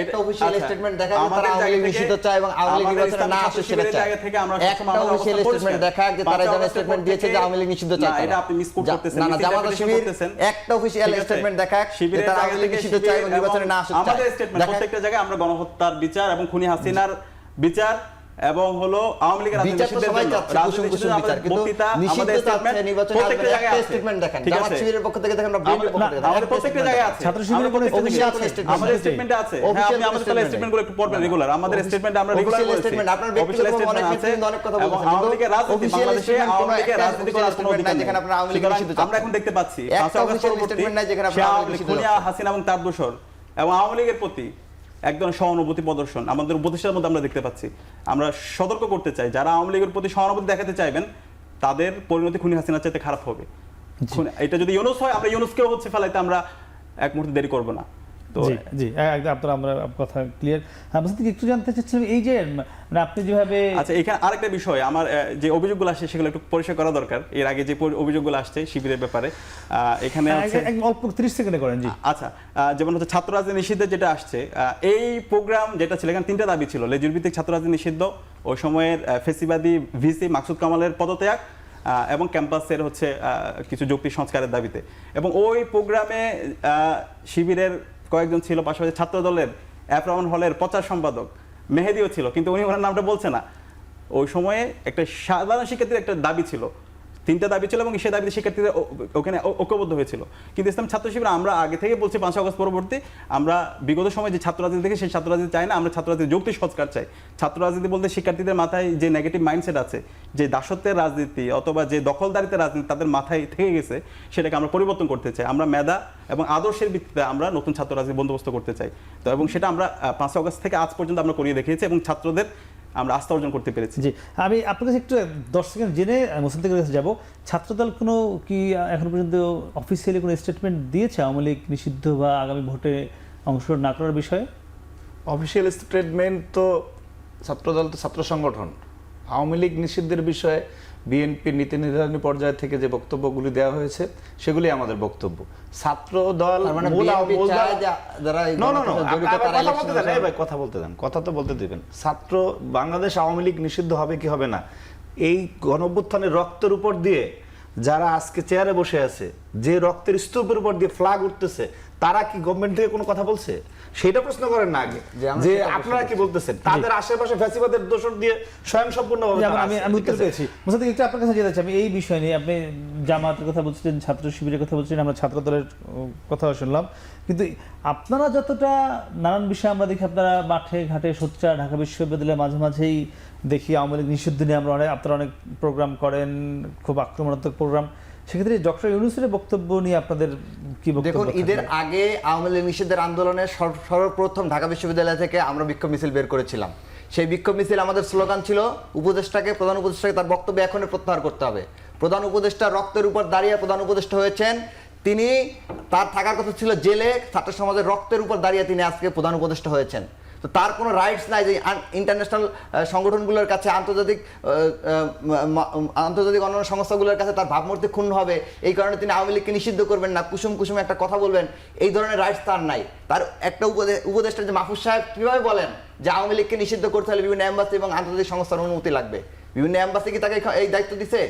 একটা অফিশিয়াল স্টেটমেন্ট দেখা যে তারা আওয়ামী লীগ নিষিদ্ধ চায় এবং আওয়ামী লীগ নির্বাচনে না আসে সেটা চায়। একটা অফিশিয়াল স্টেটমেন্ট দেখা যে তারা যেন স্টেটমেন্ট দিয়েছে যে আওয়ামী লীগ নিষিদ্ধ চায়। না, এটা আপনি মিসকোট করতেছেন। না, জামাত শিবির একটা অফিশিয়াল স্টেটমেন্ট দেখা যে তারা আওয়ামী লীগ নিষিদ্ধ চায় এবং নির্বাচনে না আসে। আমাদের স্টেটমেন্ট প্রত্যেকটা জায়গায় আমরা গণহত্যার বিচার এবং খুনি হাসিনার বিচার এবং হলো আওয়ামী লীগের রাজনীতির বক্তৃতা, আমাদের স্টেটমেন্ট প্রত্যেকটা জায়গায় আছে। স্টেটমেন্ট দেখেন, জামাত শিবিরের পক্ষ থেকে দেখেন, আমরা বিএনপির পক্ষ থেকে দেখেন, আমাদের প্রত্যেকটা জায়গায় আছে। ছাত্র শিবিরের কোনো অফিশিয়াল স্টেটমেন্ট আমাদের স্টেটমেন্টে আছে। হ্যাঁ, আপনি আমাদের তাহলে স্টেটমেন্টগুলো একটু পড়বেন রেগুলার। আমাদের স্টেটমেন্টে আমরা রেগুলার বলছি। স্টেটমেন্ট আপনার ব্যক্তিগত অনেক ক্ষেত্রে অনেক কথা বলছেন, আওয়ামী লীগের রাজনীতি বাংলাদেশে আওয়ামী লীগের রাজনীতি করার কোনো অধিকার নেই যেখানে আপনারা আওয়ামী লীগ নিষিদ্ধ চান। আমরা এখন দেখতে পাচ্ছি 5 আগস্ট পরবর্তী স্টেটমেন্ট নাই যেখানে আপনারা আওয়ামী লীগ নিষিদ্ধ খুনি হাসিনা এবং তার দোসর এবং আওয়ামী লীগের প্রতি একদম সহানুভূতি প্রদর্শন আমাদের উপদেষ্টার মধ্যে আমরা দেখতে পাচ্ছি। আমরা সতর্ক করতে চাই, যারা আওয়ামী লীগের প্রতি সহানুভূতি দেখাতে চাইবেন তাদের পরিণতি খুনি হাসিনার চাইতে খারাপ হবে। এটা যদি ইউনূস হয়, আমরা ইউনূসকেও ফেলাইতে আমরা এক মুহূর্তে দেরি করবো না। জি একদম আমরা কথা ক্লিয়ার। একটু জানতে চাচ্ছিলাম এই যে মানে আপনি যেভাবে, আচ্ছা এখানে আরেকটা বিষয়, আমার যে অভিযোগগুলো আসছে সেগুলো একটু পরিষ্কার করা দরকার। এর আগে যে অভিযোগগুলো আসছে শিবিরের ব্যাপারে, এখানে অল্প 30 সেকেন্ডে করেন। জি আচ্ছা, যেমন ছাত্র রাজনীতি নিষিদ্ধের যেটা আসছে, এই প্রোগ্রাম যেটা ছিল, এখানে 3টা দাবি ছিল। লেজুর ভিত্তিক ছাত্র রাজনীতি নিষিদ্ধ, ওই সময়ের ফেসিবাদী ভিসি মাকসুদ কামালের পদত্যাগ এবং ক্যাম্পাসের হচ্ছে কিছু যৌক্তিক সংস্কারের দাবিতে। এবং ওই প্রোগ্রামে শিবিরের কয়েকজন ছিল, পাশাপাশি ছাত্র দলের এফ রহমান হলের প্রচার সম্পাদক মেহেদিও ছিল, কিন্তু উনি ওনার নামটা বলছে না। ওই সময়ে একটা সাধারণ শিক্ষার্থীর একটা দাবি ছিল, 3টা দাবি ছিল, এবং সেই দাবিতে শিক্ষার্থীরা ওখানে ঐক্যবদ্ধ হয়েছিল। কিন্তু ইসলাম ছাত্র শিবির আমরা আগে থেকে বলছি 5 আগস্ট পরবর্তী আমরা বিগত সময় যে ছাত্র রাজনীতি থেকে সেই ছাত্র রাজনীতি চাই না, আমরা ছাত্র রাজনীতি যৌক্তিক সংস্কার চাই। ছাত্র রাজনীতি বলতে শিক্ষার্থীদের মাথায় যে নেগেটিভ মাইন্ডসেট আছে, যে দাসত্বের রাজনীতি অথবা যে দখলদারিত্বের রাজনীতি তাদের মাথায় থেকে গেছে, সেটাকে আমরা পরিবর্তন করতে চাই। আমরা মেধা এবং আদর্শের ভিত্তিতে আমরা নতুন ছাত্র রাজনীতি বন্দোবস্ত করতে চাই। তো এবং সেটা আমরা 5 আগস্ট থেকে আজ পর্যন্ত আমরা করিয়ে দেখিয়েছি এবং ছাত্রদের আমরা আস্থা অর্জন করতে পেরেছি। জি, আমি আপনার কাছে একটু 10 সেকেন্ড জেনে মোসাদ্দেকের কাছে যাব। ছাত্রদল কোনো কি এখন পর্যন্ত অফিসিয়ালি কোনো স্টেটমেন্ট দিয়েছে আওয়ামী লীগ নিষিদ্ধ বা আগামী ভোটে অংশগ্রহণ না করার বিষয়ে? অফিসিয়াল স্টেটমেন্ট তো ছাত্রদল তো ছাত্র সংগঠন। আওয়ামী লীগ নিষিদ্ধের বিষয়ে বিএনপির নীতি নির্ধারণী পর্যায় থেকে যে বক্তব্যগুলি দেওয়া হয়েছে সেগুলি আমাদের বক্তব্য। ছাত্র দল মানে বিএনপি চায় যে যারা এই গণতন্ত্রে জড়িত তারা ইলেকশনে কথা বলতে দেন, কথা তো বলতে দিবেন। ছাত্র বাংলাদেশ আওয়ামী লীগ নিষিদ্ধ হবে কি হবে না, এই গণঅভ্যুত্থানের রক্তের উপর দিয়ে যারা আজকে চেয়ারে বসে আছে, যে রক্তের স্তূপের উপর দিয়ে ফ্ল্যাগ উঠতেছে, তারা কি গভর্নমেন্ট থেকে কোনো কথা বলছে? সেটা প্রশ্ন করেন না আগে, যে আপনারা কি বলতেছেন? তাদের আশেপাশে ফ্যাসিবাদের দোষর দিয়ে স্বয়ংসম্পূর্ণভাবে আমি উত্তর পেয়েছি। মোসাদ্দেক, একটু আপনার কাছে যেতে চাই আমি এই বিষয় নিয়ে। আপনি জামাতের কথা বলছিলেন, ছাত্র শিবিরের কথা বলছিলেন, আমরা ছাত্র দলের কথাও শুনলাম, কিন্তু আপনারা যতটা নানান বিষয়ে আমরা দেখি আপনারা মাঠে ঘাটে সোচ্চার, ঢাকা বিশ্ববিদ্যালয়ে মাঝে মাঝেই দেখি আওয়ামী লীগ নিষিদ্ধ নিয়ে আপনারা অনেক প্রোগ্রাম করেন, খুব আক্রমণাত্মক প্রোগ্রাম। সেক্ষেত্রে ডক্টর ইউনূসের বক্তব্য নিয়ে আপনাদের কি বক্তব্য? দেখুন, ঈদের আগে আওয়ামী লীগ নিষিদ্ধের আন্দোলনে সর্বপ্রথম ঢাকা বিশ্ববিদ্যালয় থেকে আমরা বিক্ষোভ মিছিল বের করেছিলাম। সেই বিক্ষোভ মিছিল আমাদের স্লোগান ছিল প্রধান উপদেষ্টাকে তার বক্তব্য এখনই প্রত্যাহার করতে হবে। প্রধান উপদেষ্টা রক্তের উপর দাঁড়িয়ে প্রধান উপদেষ্টা হয়েছেন, তিনি তার থাকার কথা ছিল জেলে, ছাত্র সমাজের রক্তের উপর দাঁড়িয়ে তিনি আজকে প্রধান উপদেষ্টা হয়েছেন। তো তার কোনো রাইটস নাই যে ইন্টারন্যাশনাল সংগঠনগুলোর কাছে, আন্তর্জাতিক অন্যান্য সংস্থাগুলোর কাছে তার ভাবমূর্তি ক্ষুণ্ণ হবে, এই কারণে তিনি আওয়ামী লীগকে নিষিদ্ধ করবেন না, কুসুম একটা কথা বলবেন, এই ধরনের রাইটস তার নাই। তার একটা উপদেষ্টা যে মাহফুজ সাহেব কীভাবে বলেন যে আওয়ামী লীগকে নিষিদ্ধ করতে হলে বিভিন্ন এম্বাসি এবং আন্তর্জাতিক সংস্থার অনুমতি লাগবে? বিভিন্ন এম্বাসি কি তাকে এই দায়িত্ব দিছে?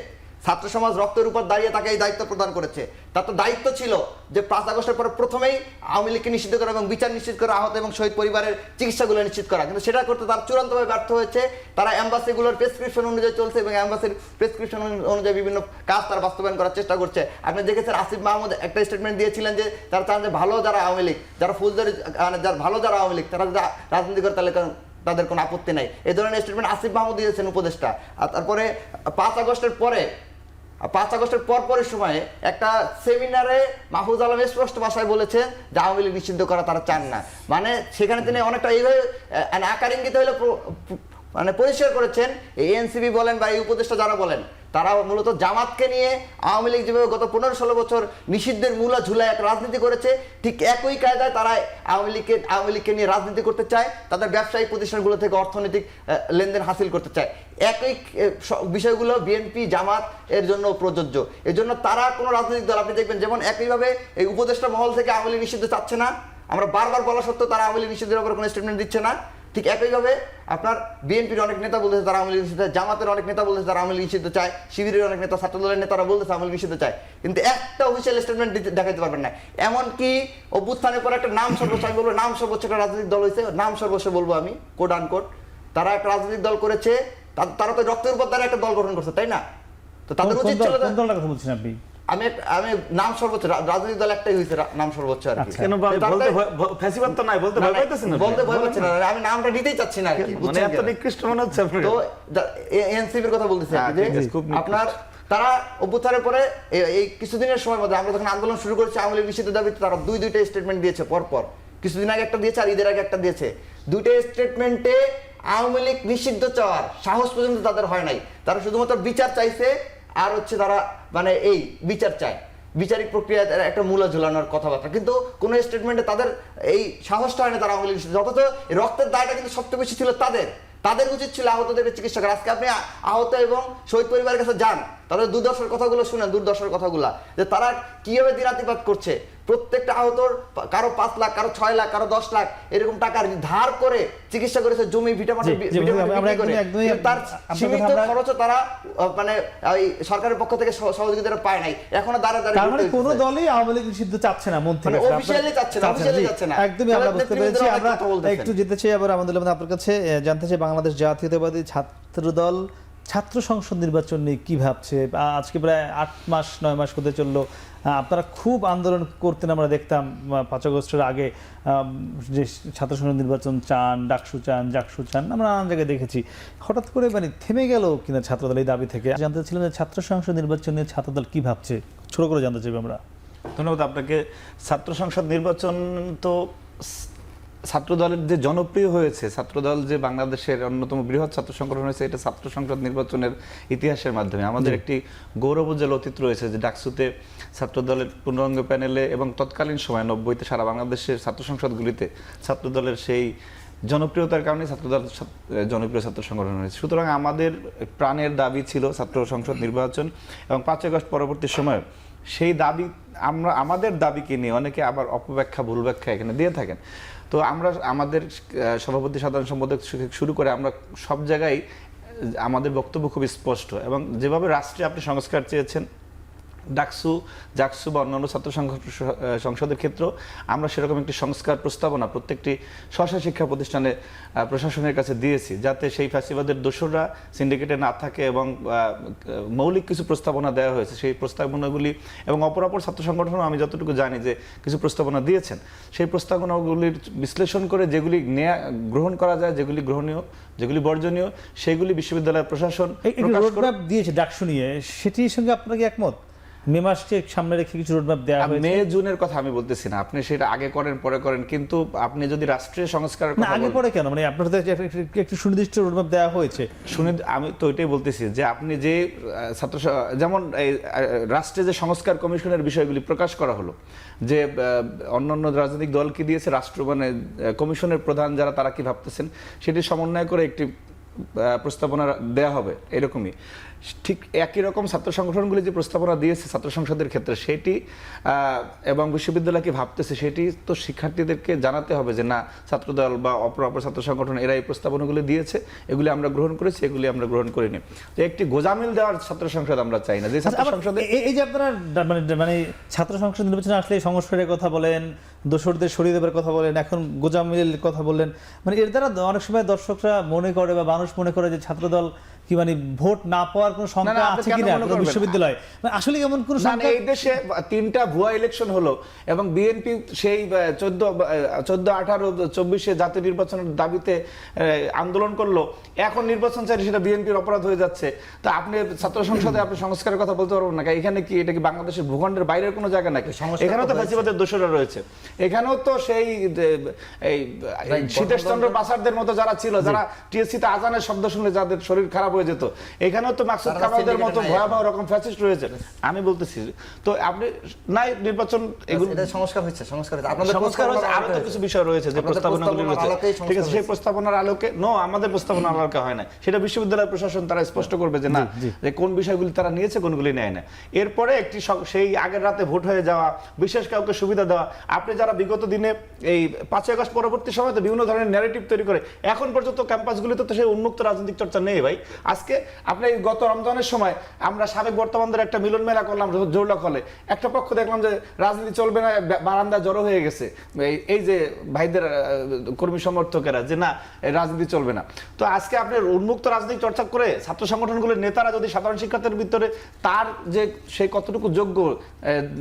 ছাত্র সমাজ রক্তের উপর দাঁড়িয়ে তাকে এই দায়িত্ব প্রদান করেছে। তার তো দায়িত্ব ছিল যে 5 আগস্টের পরে প্রথমেই আওয়ামী লীগকে নিষিদ্ধ করা এবং বিচার নিশ্চিত করা, আহত এবং শহীদ পরিবারের চিকিৎসাগুলো নিশ্চিত করা, কিন্তু সেটা করতে তারা চূড়ান্তভাবে ব্যর্থ হয়েছে। তারা এম্বাসিগুলোর প্রেসক্রিপশন অনুযায়ী চলছে এবং এম্বাসির প্রেসক্রিপশন অনুযায়ী বিভিন্ন কাজ তারা বাস্তবায়ন করার চেষ্টা করছে। আপনি দেখেছেন আসিফ মাহমুদ একটা স্টেটমেন্ট দিয়েছিলেন যে তারা চান যে ভালো যারা আওয়ামী লীগ, যারা ফৌজদারি ভালো যারা আওয়ামী লীগ, তারা রাজনীতি করে তাহলে তাদের কোনো আপত্তি নাই। এই ধরনের স্টেটমেন্ট আসিফ মাহমুদ দিয়েছেন উপদেষ্টা। আর তারপরে 5 আগস্টের পরের সময়ে একটা সেমিনারে মাহফুজ আলম স্পষ্ট ভাষায় বলেছেন যে আওয়ামী লীগ নিষিদ্ধ করা তারা চান না। মানে সেখানে তিনি অনেকটা এইভাবে আকার ইঙ্গিত হলে মানে পরিষ্কার করেছেন, এএনসিপি বলেন বা এই উপদেষ্টা যারা বলেন, তারা মূলত জামাতকে নিয়ে আওয়ামী লীগ যেভাবে গত 15-16 বছর নিষিদ্ধের মূলা ঝুলায় এক রাজনীতি করেছে, ঠিক একই কায়দায় তারা আওয়ামী লীগকে নিয়ে রাজনীতি করতে চায়, তাদের ব্যবসায়িক প্রতিষ্ঠানগুলো থেকে অর্থনৈতিক লেনদেন হাসিল করতে চায়। একই বিষয়গুলো বিএনপি জামাত এর জন্য প্রযোজ্য। এর জন্য তারা কোনো রাজনৈতিক দল, আপনি দেখবেন যেমন একইভাবে এই উপদেষ্টা মহল থেকে আওয়ামী লীগ নিষিদ্ধ চাচ্ছে না, আমরা বারবার বলা সত্ত্বেও তারা আওয়ামী লীগ নিষিদ্ধের ব্যাপারে কোনো স্টেটমেন্ট দিচ্ছে না। ঠিক একইভাবে আপনার বিএনপির অনেক নেতা বলতেছে তারা আওয়ামী লীগ নিষিদ্ধ চায়, জামাতের অনেক নেতা বলতেছে তারা আওয়ামী লীগ নিষিদ্ধ চায়, শিবিরের অনেক নেতা, ছাত্র দলের নেতারা বলতেছে আওয়ামী লীগ নিষিদ্ধ চায়, কিন্তু একটা অফিসিয়াল স্টেটমেন্ট দেখাতে পারবেন না। এমনকি অভ্যুত্থানের পর একটা নাম সর্বস্ব, আমি বলবো নাম সর্বোচ্চ একটা রাজনৈতিক দল হয়েছে, নাম সর্বস্ব বলবো আমি, কোড আনকোড, তারা একটা রাজনৈতিক দল করেছে, তারা তো রক্তের উপর দ্বারা একটা দল গঠন করছে, তাই না? তো তাদের উচিত ছিল, কোন দলটার কথা বলছেন আপনি? আমি নাম সর্বোচ্চ রাজনৈতিক দল একটাই হয়েছে, নাম সর্বোচ্চ আর কি। কেন বলতে ফ্যাসিবাদ তো নাই, বলতে ভয় পাইতেছেন না? বলতে ভয় পাচ্ছি না, আমি নামটা নিতেই চাচ্ছি না আর কি, মানে এত নিকৃষ্ট মনে হচ্ছে আপনার। তো এনসিপির কথা বলতেছি আপনার, তারা অভ্যুত্থানের পরে এই কিছুদিনের সময়ের মধ্যে আমরা যখন আন্দোলন শুরু করেছি আওয়ামী লীগ নিষিদ্ধ দাবিতে, তারা দুইটা স্টেটমেন্ট দিয়েছে পরপর, কিছুদিন আগে একটা দিয়েছে আর ঈদের আগে একটা দিয়েছে। দুইটা স্টেটমেন্টে আওয়ামী লীগ নিষিদ্ধ চাওয়ার সাহস পর্যন্ত তাদের হয় নাই। তারা শুধুমাত্র বিচার চাইছে, আর হচ্ছে তারা মানে এই বিচার চায়, বিচারিক প্রক্রিয়ায় একটা মূলা ঝুলানোর কথাবার্তা, কিন্তু কোন স্টেটমেন্টে তাদের এই সাহসটা হয় না তারা আওয়ামী লীগ। যথচ রক্তের দায়টা কিন্তু সবচেয়ে বেশি ছিল তাদের উচিত ছিল আহতদের চিকিৎসা করা। আজকে আপনি আহত এবং শহীদ পরিবারের কাছে যান, তাদের দুর্দশার কথাগুলো শুনেন, দুর্দশার কথাগুলা যে তারা কিভাবে দিনাতিপাত করছে, প্রত্যেকটা আহতর কারো 5 লাখ, কারো 6 লাখ, কারো 10 লাখ এরকম টাকা ধার করে চিকিৎসা করেছে, জমি ভিটামিন তার সীমিত খরচে তারা মানে ওই সরকারের পক্ষ থেকে সহযোগিতা পায় নাই, এখনো দাঁড়া তার মানে কোনো দলই আওয়ামী লীগ নিষিদ্ধ চাচ্ছে না মন থেকে, অফিশিয়ালি চাচ্ছে না, অফিশিয়ালি চাচ্ছে না। একদমই আমরা বুঝতে পেরেছি। আমরা একটু যেতে চাই আবার আমাদের আপনার কাছে, জানতে চাই বাংলাদেশ জাতীয়তাবাদী ছাত্রদল ছাত্র সংসদ নির্বাচন নিয়ে কি ভাবছে? আজকে প্রায় 8 মাস 9 মাস হতে চললো, আপনারা খুব আন্দোলন করতেন, আমরা দেখতাম 5 আগস্টের আগে যে ছাত্র সংসদ নির্বাচন চান, ডাকসু চান, জাকসু চান, আমরা নানান জায়গায় দেখেছি। হঠাৎ করে মানে থেমে গেল কিনা ছাত্রদল এই দাবি থেকে? জানতে ছিলাম যে ছাত্র সংসদ নির্বাচন নিয়ে ছাত্রদল কি ভাবছে, ছোট করে জানতে চাইব আমরা। ধন্যবাদ আপনাকে। ছাত্র সংসদ নির্বাচন তো ছাত্রদলের যে জনপ্রিয় হয়েছে, ছাত্রদল যে বাংলাদেশের অন্যতম বৃহৎ ছাত্র সংগঠন হয়েছে, এটা ছাত্র সংসদ নির্বাচনের ইতিহাসের মাধ্যমে। আমাদের একটি গৌরবোজ্জ্বল অতীত রয়েছে যে ডাকসুতে ছাত্রদলের পূর্ণাঙ্গ প্যানেলে এবং তৎকালীন সময় 90-তে সারা বাংলাদেশের ছাত্র সংসদগুলিতে ছাত্রদলের সেই জনপ্রিয়তার কারণে ছাত্রদল জনপ্রিয় ছাত্র সংগঠন হয়েছে। সুতরাং আমাদের প্রাণের দাবি ছিল ছাত্র সংসদ নির্বাচন, এবং 5 আগস্ট পরবর্তী সময়ে সেই দাবি আমরা আমাদের দাবিকে নিয়ে অনেকে আবার অপব্যাখ্যা ভুল ব্যাখ্যা এখানে দিয়ে থাকেন। তো আমরা আমাদের সভাপতি সাধারণ সম্পাদক শুরু করে আমরা সব জায়গায় আমাদের বক্তব্য খুব স্পষ্ট, এবং যেভাবে রাষ্ট্রে আপনি সংস্কার চেয়েছেন ডাকসু, জাকসু বা অন্যান্য ছাত্র সংসদের ক্ষেত্রেও আমরা সেরকম একটি সংস্কার প্রস্তাবনা প্রত্যেকটি স্ব শিক্ষা প্রতিষ্ঠানে প্রশাসনের কাছে দিয়েছি, যাতে সেই ফ্যাসিবাদের দোসররা সিন্ডিকেটে না থাকে, এবং মৌলিক কিছু প্রস্তাবনা দেওয়া হয়েছে। সেই প্রস্তাবনাগুলি এবং অপরাপর ছাত্র সংগঠনও আমি যতটুকু জানি যে কিছু প্রস্তাবনা দিয়েছেন, সেই প্রস্তাবনাগুলির বিশ্লেষণ করে যেগুলি গ্রহণ করা যায়, যেগুলি গ্রহণীয়, যেগুলি বর্জনীয়, সেগুলি বিশ্ববিদ্যালয়ের প্রশাসন রোডম্যাপ দিয়েছে ডাকসু নিয়ে, সেটির সঙ্গে আপনার কি একমত? মে মাসকে সামনে রেখে কিছু রোডম্যাপ দেওয়া হয়েছে। মে জুনের কথা আমি বলতেছি না, আপনি সেটা আগে করেন পরে করেন, কিন্তু আপনি যদি রাষ্ট্রীয় সংস্কারের কথা আগে পরে কেন, মানে আপনার একটু সুনির্দিষ্ট রোডম্যাপ দেওয়া হয়েছে। শুনে আমি তো ওইটাই বলতেছি যে আপনি যে ছাত্র যেমন এই রাষ্ট্রে যে সংস্কার কমিশনের বিষয়গুলি প্রকাশ করা হলো, যে অন্যান্য রাজনৈতিক দলকে দিয়েছে রাষ্ট্র মানে কমিশনের প্রধান যারা, তারা কি ভাবতেছেন সেটি সমন্বয় করে একটি প্রস্তাবনা দেয়া হবে, এরকমই ঠিক একই রকম ছাত্র সংগঠনগুলি যে প্রস্তাবনা দিয়েছে ছাত্র সংসদের ক্ষেত্রে, সেটি এবং বিশ্ববিদ্যালয় কি ভাবতেছে সেটি তো শিক্ষার্থীদেরকে জানাতে হবে যে না, ছাত্রদল বা অপর ছাত্র সংগঠন এরা এই প্রস্তাবনাগুলি দিয়েছে, এগুলি আমরা গ্রহণ করেছি, এগুলি আমরা গ্রহণ করিনি। তো একটি গোজামিল দেওয়ার ছাত্র সংসদ আমরা চাই না। যে ছাত্র সংসদে এই যে আপনারা মানে ছাত্র সংসদ নির্বাচনে আসলে সংস্কারের কথা বলেন, দোসরদের সরিয়ে দেবার কথা বলেন, এখন গোজামিলের কথা বললেন, মানে এর দ্বারা অনেক সময় দর্শকরা মনে করে বা মানুষ মনে করে যে ছাত্রদল কি মানে ভোট না পাওয়ার কোনো সংখ্যা আছে কিনা বিশ্ববিদ্যালয়, মানে আসলে এমন কোনো সংখ্যা? এই দেশে 3টা ভুয়া ইলেকশন হলো, এবং বিএনপি সেই 14, 18, 24 জাতীয় নির্বাচনের দাবিতে আন্দোলন করলো, এখন নির্বাচন চাই সেটা বিএনপির অপরাধ হয়ে যাচ্ছে। তো আপনি ছাত্র সংসদে আপনি সংস্কারের কথা বলতে পারবেন না? এখানে কি এটা কি বাংলাদেশের ভূখণ্ডের বাইরের কোনো জায়গা নাকি? এখানেও তো ফ্যাসিবাদের দোষরা রয়েছে, এখানেও তো সেই এই শীতেশচন্দ্র বাসারদের মতো যারা ছিল, যারা টিএসসিতে আজানের শব্দ শুনলে যাদের শরীর খারাপ হয়ে যেত, এখানেও তো মাকসুদ কামালদের মতো ভয়াবহ রকম ফ্যাসিস্ট রয়েছে। আমি বলতেছি তো আপনি নাই নির্বাচন এগুলো সংস্কার হচ্ছে, আপনাদের সংস্কার হচ্ছে, আরো তো কিছু বিষয় রয়েছে যে প্রস্তাবনাগুলি রয়েছে, ঠিক আছে, সেই প্রস্তাবনার আলোকে আমাদের প্রস্তাবনার আলোকে হয় না, সেটা বিশ্ববিদ্যালয় প্রশাসন তারা স্পষ্ট করবে যে না, যে কোন বিষয়গুলি তারা নিয়েছে, কোনগুলি নেয় না। এরপরে একটি সেই আগের রাতে ভোট হয়ে যাওয়া, বিশেষ কাউকে সুবিধা দেওয়া, আপনি যারা বিগত দিনে এই 5 আগস্ট পরবর্তী সময় তো বিভিন্ন ধরনের ন্যারেটিভ তৈরি করে, এখন পর্যন্ত ক্যাম্পাসগুলিতে তো সেই উন্মুক্ত রাজনৈতিক চর্চা নেই ভাই। আজকে আপনি গত রমজানের সময় আমরা সাবেক বর্তমানদের একটা মিলন মেলা করলাম জোরলা কলে, একটা পক্ষ দেখলাম যে রাজনীতি চলবে না, বারান্দা জড়ো হয়ে গেছে এই যে ভাইদের কর্মী সমর্থকেরা, যে না রাজনীতি চলবে না। তো আজকে আপনি উন্মুক্ত রাজনৈতিক চর্চা করে ছাত্র সংগঠনগুলোর নেতারা যদি সাধারণ শিক্ষার্থীদের ভিতরে তার যে সেই কতটুকু যোগ্য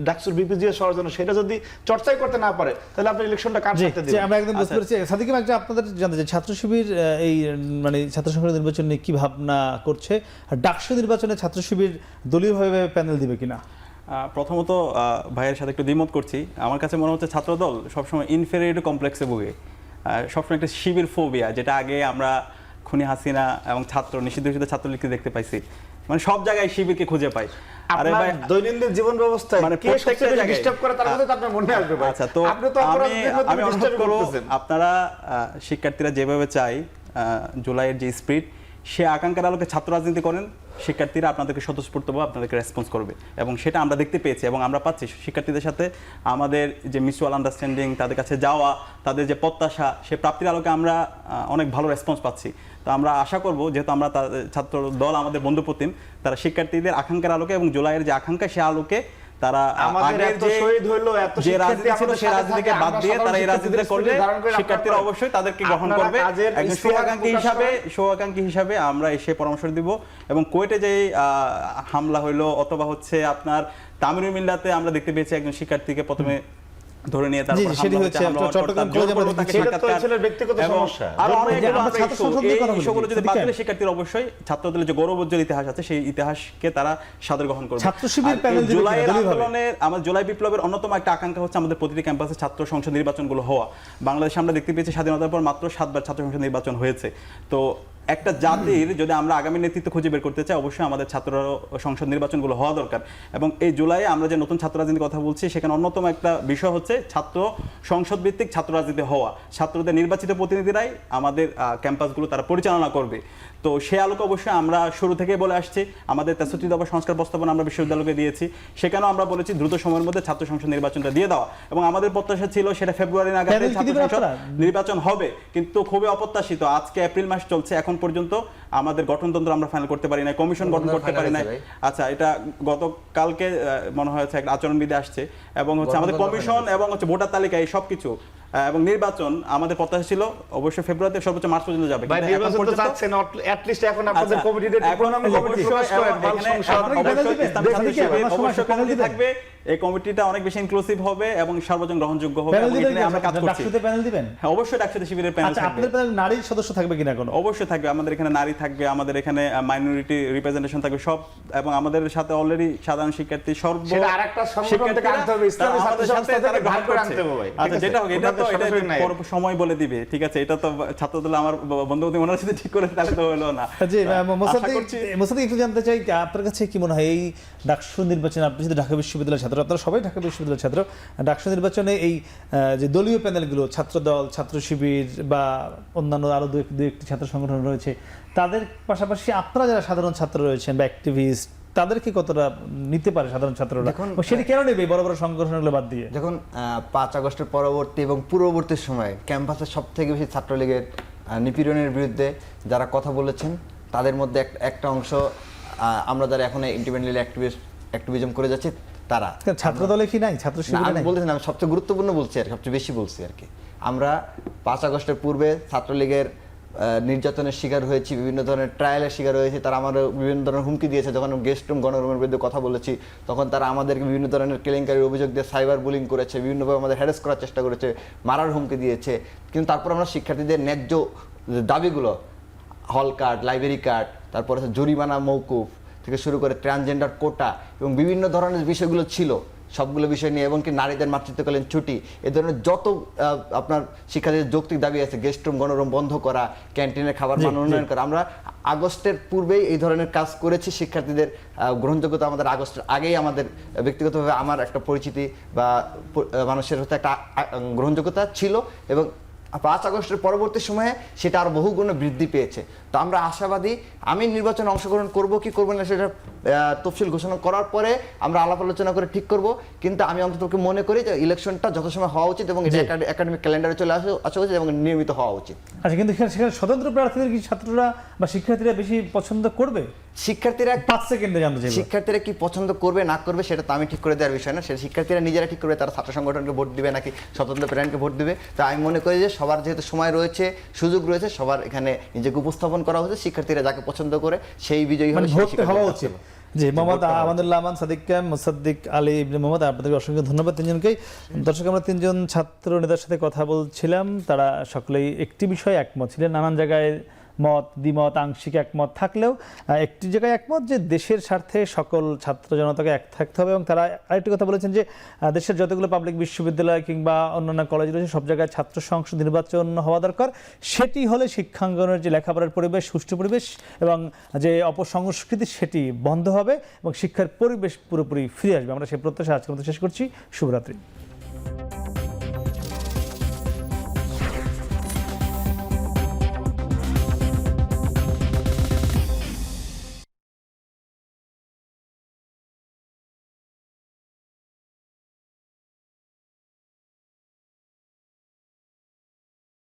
ডাকসুর বিপিজিএস হওয়ার জন্য সেটা যদি চর্চাই করতে না পারে, তাহলে আপনি ইলেকশনটা কার সাথে দিবেন? আমরা একদম বুঝতে পেরেছি। সাদিক ভাই, আপনাদের জানতে চাই ছাত্র শিবির এই মানে ছাত্র সংসদ নির্বাচন নিয়ে কি ভাবনা করছে, আর ডাকসু নির্বাচনে ছাত্র শিবির দলীয়ভাবে প্যানেল দিবে কিনা? প্রথমত ভাইয়ের সাথে একটু দ্বিমত করছি। আমার কাছে মনে হচ্ছে ছাত্রদল সবসময় ইনফেরিয়রিটি কমপ্লেক্সে ভোগে, সবসময় একটা শিবির ফোবিয়া, যেটা আগে আমরা খুনি হাসিনা এবং নিষিদ্ধ ছাত্রলীগকে দেখতে পাইছি, মানে সব জায়গায় শিবিরকে খুঁজে পাই। আরে ভাই, দৈনন্দিন জীবন ব্যবস্থায় মানে কে সবচেয়ে ডিস্টার্ব করে তার মধ্যে তো আপনার মনে আসবে ভাই। আচ্ছা, তো আপনি তো আমি অনুরোধ করব, আপনারা শিক্ষার্থীরা যেভাবে চাই জুলাইয়ের যে স্পিরিট সে আকাঙ্ক্ষার আলোকে ছাত্র রাজনীতি করেন, শিক্ষার্থীরা আপনাদেরকে স্বতঃস্ফূর্তভাবে আপনাদেরকে রেসপন্স করবে এবং সেটা আমরা দেখতে পেয়েছি এবং আমরা পাচ্ছি শিক্ষার্থীদের সাথে আমাদের যে মিউচুয়াল আন্ডারস্ট্যান্ডিং, তাদের কাছে যাওয়া, তাদের যে প্রত্যাশা, সে প্রাপ্তির আলোকে আমরা অনেক ভালো রেসপন্স পাচ্ছি। তো আমরা আশা করব, যেহেতু আমরা ছাত্র দল আমাদের বন্ধুপ্রতিম, তারা শিক্ষার্থীদের আকাঙ্ক্ষার আলোকে এবং জুলাইয়ের যে আকাঙ্ক্ষা সে আলোকে তারা আগের যে রাজনীতি ছিল সেই রাজনীতিকে বাদ দিয়ে তারা এই রাজনীতিটা করলে শিক্ষার্থীরা অবশ্যই তাদেরকে গ্রহণ করবে। একজন শুভাকাঙ্ক্ষী হিসাবে আমরা এসে পরামর্শ দিব। এবং কুয়েটে যে হামলা হইলো অথবা হচ্ছে আপনার তামিরুল মিল্লাতে আমরা দেখতে পেয়েছি একজন শিক্ষার্থীকে প্রথমে ধরে নিয়ে তারপর শিক্ষার্থীরা অবশ্যই ছাত্রদের যে গৌরবোজ্জ্বল ইতিহাস আছে সেই ইতিহাসকে তারা সাদরে গ্রহণ করবে। জুলাইয়ের আন্দোলনের আমাদের জুলাই বিপ্লবের অন্যতম একটা আকাঙ্ক্ষা হচ্ছে আমাদের প্রতিটি ক্যাম্পাসে ছাত্র সংসদ নির্বাচনগুলো হওয়া। বাংলাদেশে আমরা দেখতে পেয়েছি স্বাধীনতার পর মাত্র 7 বার ছাত্র সংসদ নির্বাচন হয়েছে। তো একটা জাতির যদি আমরা আগামী নেতৃত্ব খুঁজে বের করতে চাই, অবশ্যই আমাদের ছাত্র সংসদ নির্বাচনগুলো হওয়া দরকার। এবং এই জুলাইয়ে আমরা যে নতুন ছাত্র রাজনীতির কথা বলছি, সেখানে অন্যতম একটা বিষয় হচ্ছে ছাত্র সংসদ ভিত্তিক ছাত্র রাজনীতি হওয়া। ছাত্রদের নির্বাচিত প্রতিনিধিরাই আমাদের ক্যাম্পাসগুলো তারা পরিচালনা করবে। তো সে আলোকে অবশ্যই আমরা শুরু থেকেই বলে আসছি, আমাদের 63 দফা সংস্কার প্রস্তাবনা আমরা বিশ্ববিদ্যালয়কে দিয়েছি, সেখানেও আমরা বলেছি দ্রুত সময়ের মধ্যে ছাত্র সংসদ নির্বাচনটা দিয়ে দেওয়া। এবং আমাদের প্রত্যাশা ছিল সেটা ফেব্রুয়ারি নাগাদ ছাত্র সংসদ নির্বাচন হবে, কিন্তু খুবই অপ্রত্যাশিত। আজকে এপ্রিল মাস চলছে, এখন পর্যন্ত আমাদের গঠনতন্ত্র আমরা ফাইনাল করতে পারি না, কমিশন গঠন করতে পারি না। আচ্ছা, এটা গতকালকে মনে হয়েছে একটা আচরণবিধি আসছে এবং হচ্ছে আমাদের কমিশন এবং হচ্ছে ভোটার তালিকা এই সবকিছু এবং নির্বাচন আমাদের প্রত্যাশা ছিল অবশ্যই ফেব্রুয়ারিতে সর্বোচ্চ মার্চ পর্যন্ত যাবে। থাকবে এই কমিটিটা অনেক বেশি ইনক্লুসিভ হবে এবং সর্বজন গ্রহণযোগ্য হবে। আমরা কাজ করছি। হ্যাঁ, অবশ্যই ডাকসুতে শিবিরের প্যানেল থাকবে। আপনাদের প্যানেলে নারী সদস্য থাকবে কিনা? কোনো অবশ্যই থাকবে। আমাদের এখানে নারী থাকবে, আমাদের এখানে মাইনরিটি রিপ্রেজেন্টেশন থাকবে, সব। এবং আমাদের সাথে অলরেডি সাধারণ শিক্ষার্থী যেটা হোক, এটা তো সময় বলে দিবে। ঠিক আছে, এটা তো ছাত্রদল আমার বন্ধু ওনার সাথে ঠিক করে তাহলে তো হলো না। জি, মোসাদ্দেক একটু জানতে চাই আপনার কাছে কি মনে হয় এই ডাকসু নির্বাচনে, আপনি যদি ঢাকা বিশ্ববিদ্যালয়ের ছাত্র, আপনারা সবাই ঢাকা বিশ্ববিদ্যালয়ের ছাত্র, ডাকসু নির্বাচনে এই যে দলীয় প্যানেলগুলো, ছাত্রদল, ছাত্র শিবির বা অন্যান্য আরো দু একটি ছাত্র সংগঠন রয়েছে, তাদের পাশাপাশি আপনারা যারা সাধারণ ছাত্র রয়েছেন বা অ্যাক্টিভিস্ট, তাদেরকে কতটা নিতে পারে সাধারণ ছাত্ররা? সেটা কেন নেবে বড় বড় সংগঠনগুলো বাদ দিয়ে? যখন 5 আগস্টের পরবর্তী এবং পূর্ববর্তী সময়ে ক্যাম্পাসে সবথেকে বেশি ছাত্রলীগের নিপীড়নের বিরুদ্ধে যারা কথা বলেছেন, তাদের মধ্যে একটা অংশ আমরা যারা এখন ইন্ডিপেন্ডেন্টলি অ্যাক্টিভিজম করে যাচ্ছি তারা। ছাত্র দলে কি নাই? ছাত্র শিবিরে নাই? আমি বলতেছি না, আমি সবচেয়ে গুরুত্বপূর্ণ বলছি আর সবচেয়ে বেশি বলছি আর কি। আমরা 5 আগস্টের পূর্বে ছাত্রলীগের নির্যাতনের শিকার হয়েছি, বিভিন্ন ধরনের ট্রায়ালের শিকার হয়েছি। তারা আমার বিভিন্ন ধরনের হুমকি দিয়েছে। যখন গেস্ট রুম গণরুমের বিরুদ্ধে কথা বলেছি, তখন তারা আমাদেরকে বিভিন্ন ধরনের কেলেঙ্কারির অভিযোগ দিয়ে সাইবার বুলিং করেছে, বিভিন্নভাবে আমাদের হ্যারাস করার চেষ্টা করেছে, মারার হুমকি দিয়েছে। কিন্তু তারপর আমরা শিক্ষার্থীদের ন্যায্য দাবিগুলো, হল কার্ড, লাইব্রেরি কার্ড, তারপরে জরিমানা মওকুফ থেকে শুরু করে ট্রান্সজেন্ডার কোটা এবং বিভিন্ন ধরনের বিষয়গুলো ছিল, সবগুলো বিষয় নিয়ে, এবং কি নারীদের মাতৃত্বকালীন ছুটি, এ ধরনের যত আপনার শিক্ষার্থীদের যৌক্তিক দাবি আছে, গেস্ট রুম গণরুম বন্ধ করা, ক্যান্টিনের খাবার মান উন্নয়ন করা, আমরা আগস্টের পূর্বেই এই ধরনের কাজ করেছি। শিক্ষার্থীদের গ্রহণযোগ্যতা আমাদের আগস্টের আগেই, আমাদের ব্যক্তিগতভাবে আমার একটা পরিচিতি বা মানুষের হতে একটা গ্রহণযোগ্যতা ছিল এবং 5 আগস্টের পরবর্তী সময়ে সেটা আরো বহুগুণে বৃদ্ধি পেয়েছে। তো আমরা আশাবাদী, আমি নির্বাচনে অংশগ্রহণ করব কি করব না সেটা তফসিল ঘোষণা করার পরে আমরা আলাপ আলোচনা করে ঠিক করব। কিন্তু আমি অন্তত মনে করি যে ইলেকশনটা যথাসময় হওয়া উচিত এবং এটা একাডেমিক ক্যালেন্ডারে চলে আসা উচিত এবং নিয়মিত হওয়া উচিত। আচ্ছা, কিন্তু সেখানে স্বতন্ত্র প্রার্থীদের কি ছাত্ররা বা শিক্ষার্থীরা বেশি পছন্দ করবে? শিক্ষার্থীরা 5 সেকেন্ডে জানতে চাইব। শিক্ষার্থীরা কি পছন্দ করবে না করবে সেটা তো আমি ঠিক করে দেওয়ার বিষয় না, সেটা শিক্ষার্থীরা নিজেরা ঠিক করবে। তারা ছাত্র সংগঠনকে ভোট দিবে নাকি স্বতন্ত্র প্যানেলকে ভোট দিবে। তো আমি মনে করি যে সবার যেহেতু সময় রয়েছে, সুযোগ রয়েছে, সবার এখানে নিজেকে উপস্থাপন করা হচ্ছে। শিক্ষার্থীরা যাকে পছন্দ করে সেই বিজয়ী হবে, হওয়া উচিত। জি, মোহাম্মদ আমানুল্লাহ আমান, সাদিক ক্যাম, মোসাদ্দেক আলী ইবনে মোহাম্মদ, আপনাদেরকে অসংখ্য ধন্যবাদ তিনজনকেই। দর্শক, আমরা 3 জন ছাত্র নেতার সাথে কথা বলছিলাম, তারা সকলেই একটি বিষয়ে একমত ছিলেন। নানান জায়গায় মত দ্বিমত, আংশিক একমত থাকলেও একটি জায়গায় একমত যে দেশের স্বার্থে সকল ছাত্র জনতাকে এক থাকতে হবে। এবং তারা আরেকটি কথা বলেছেন যে দেশের যতগুলো পাবলিক বিশ্ববিদ্যালয় কিংবা অন্যান্য কলেজ রয়েছে সব জায়গায় ছাত্র সংসদ নির্বাচন হওয়া দরকার। সেটি হলে শিক্ষাঙ্গনের যে লেখাপড়ার পরিবেশ, সুষ্ঠু পরিবেশ এবং যে অপসংস্কৃতি সেটি বন্ধ হবে এবং শিক্ষার পরিবেশ পুরোপুরি ফিরে আসবে। আমরা সেই প্রত্যাশা আজকের মতো শেষ করছি। শুভরাত্রি।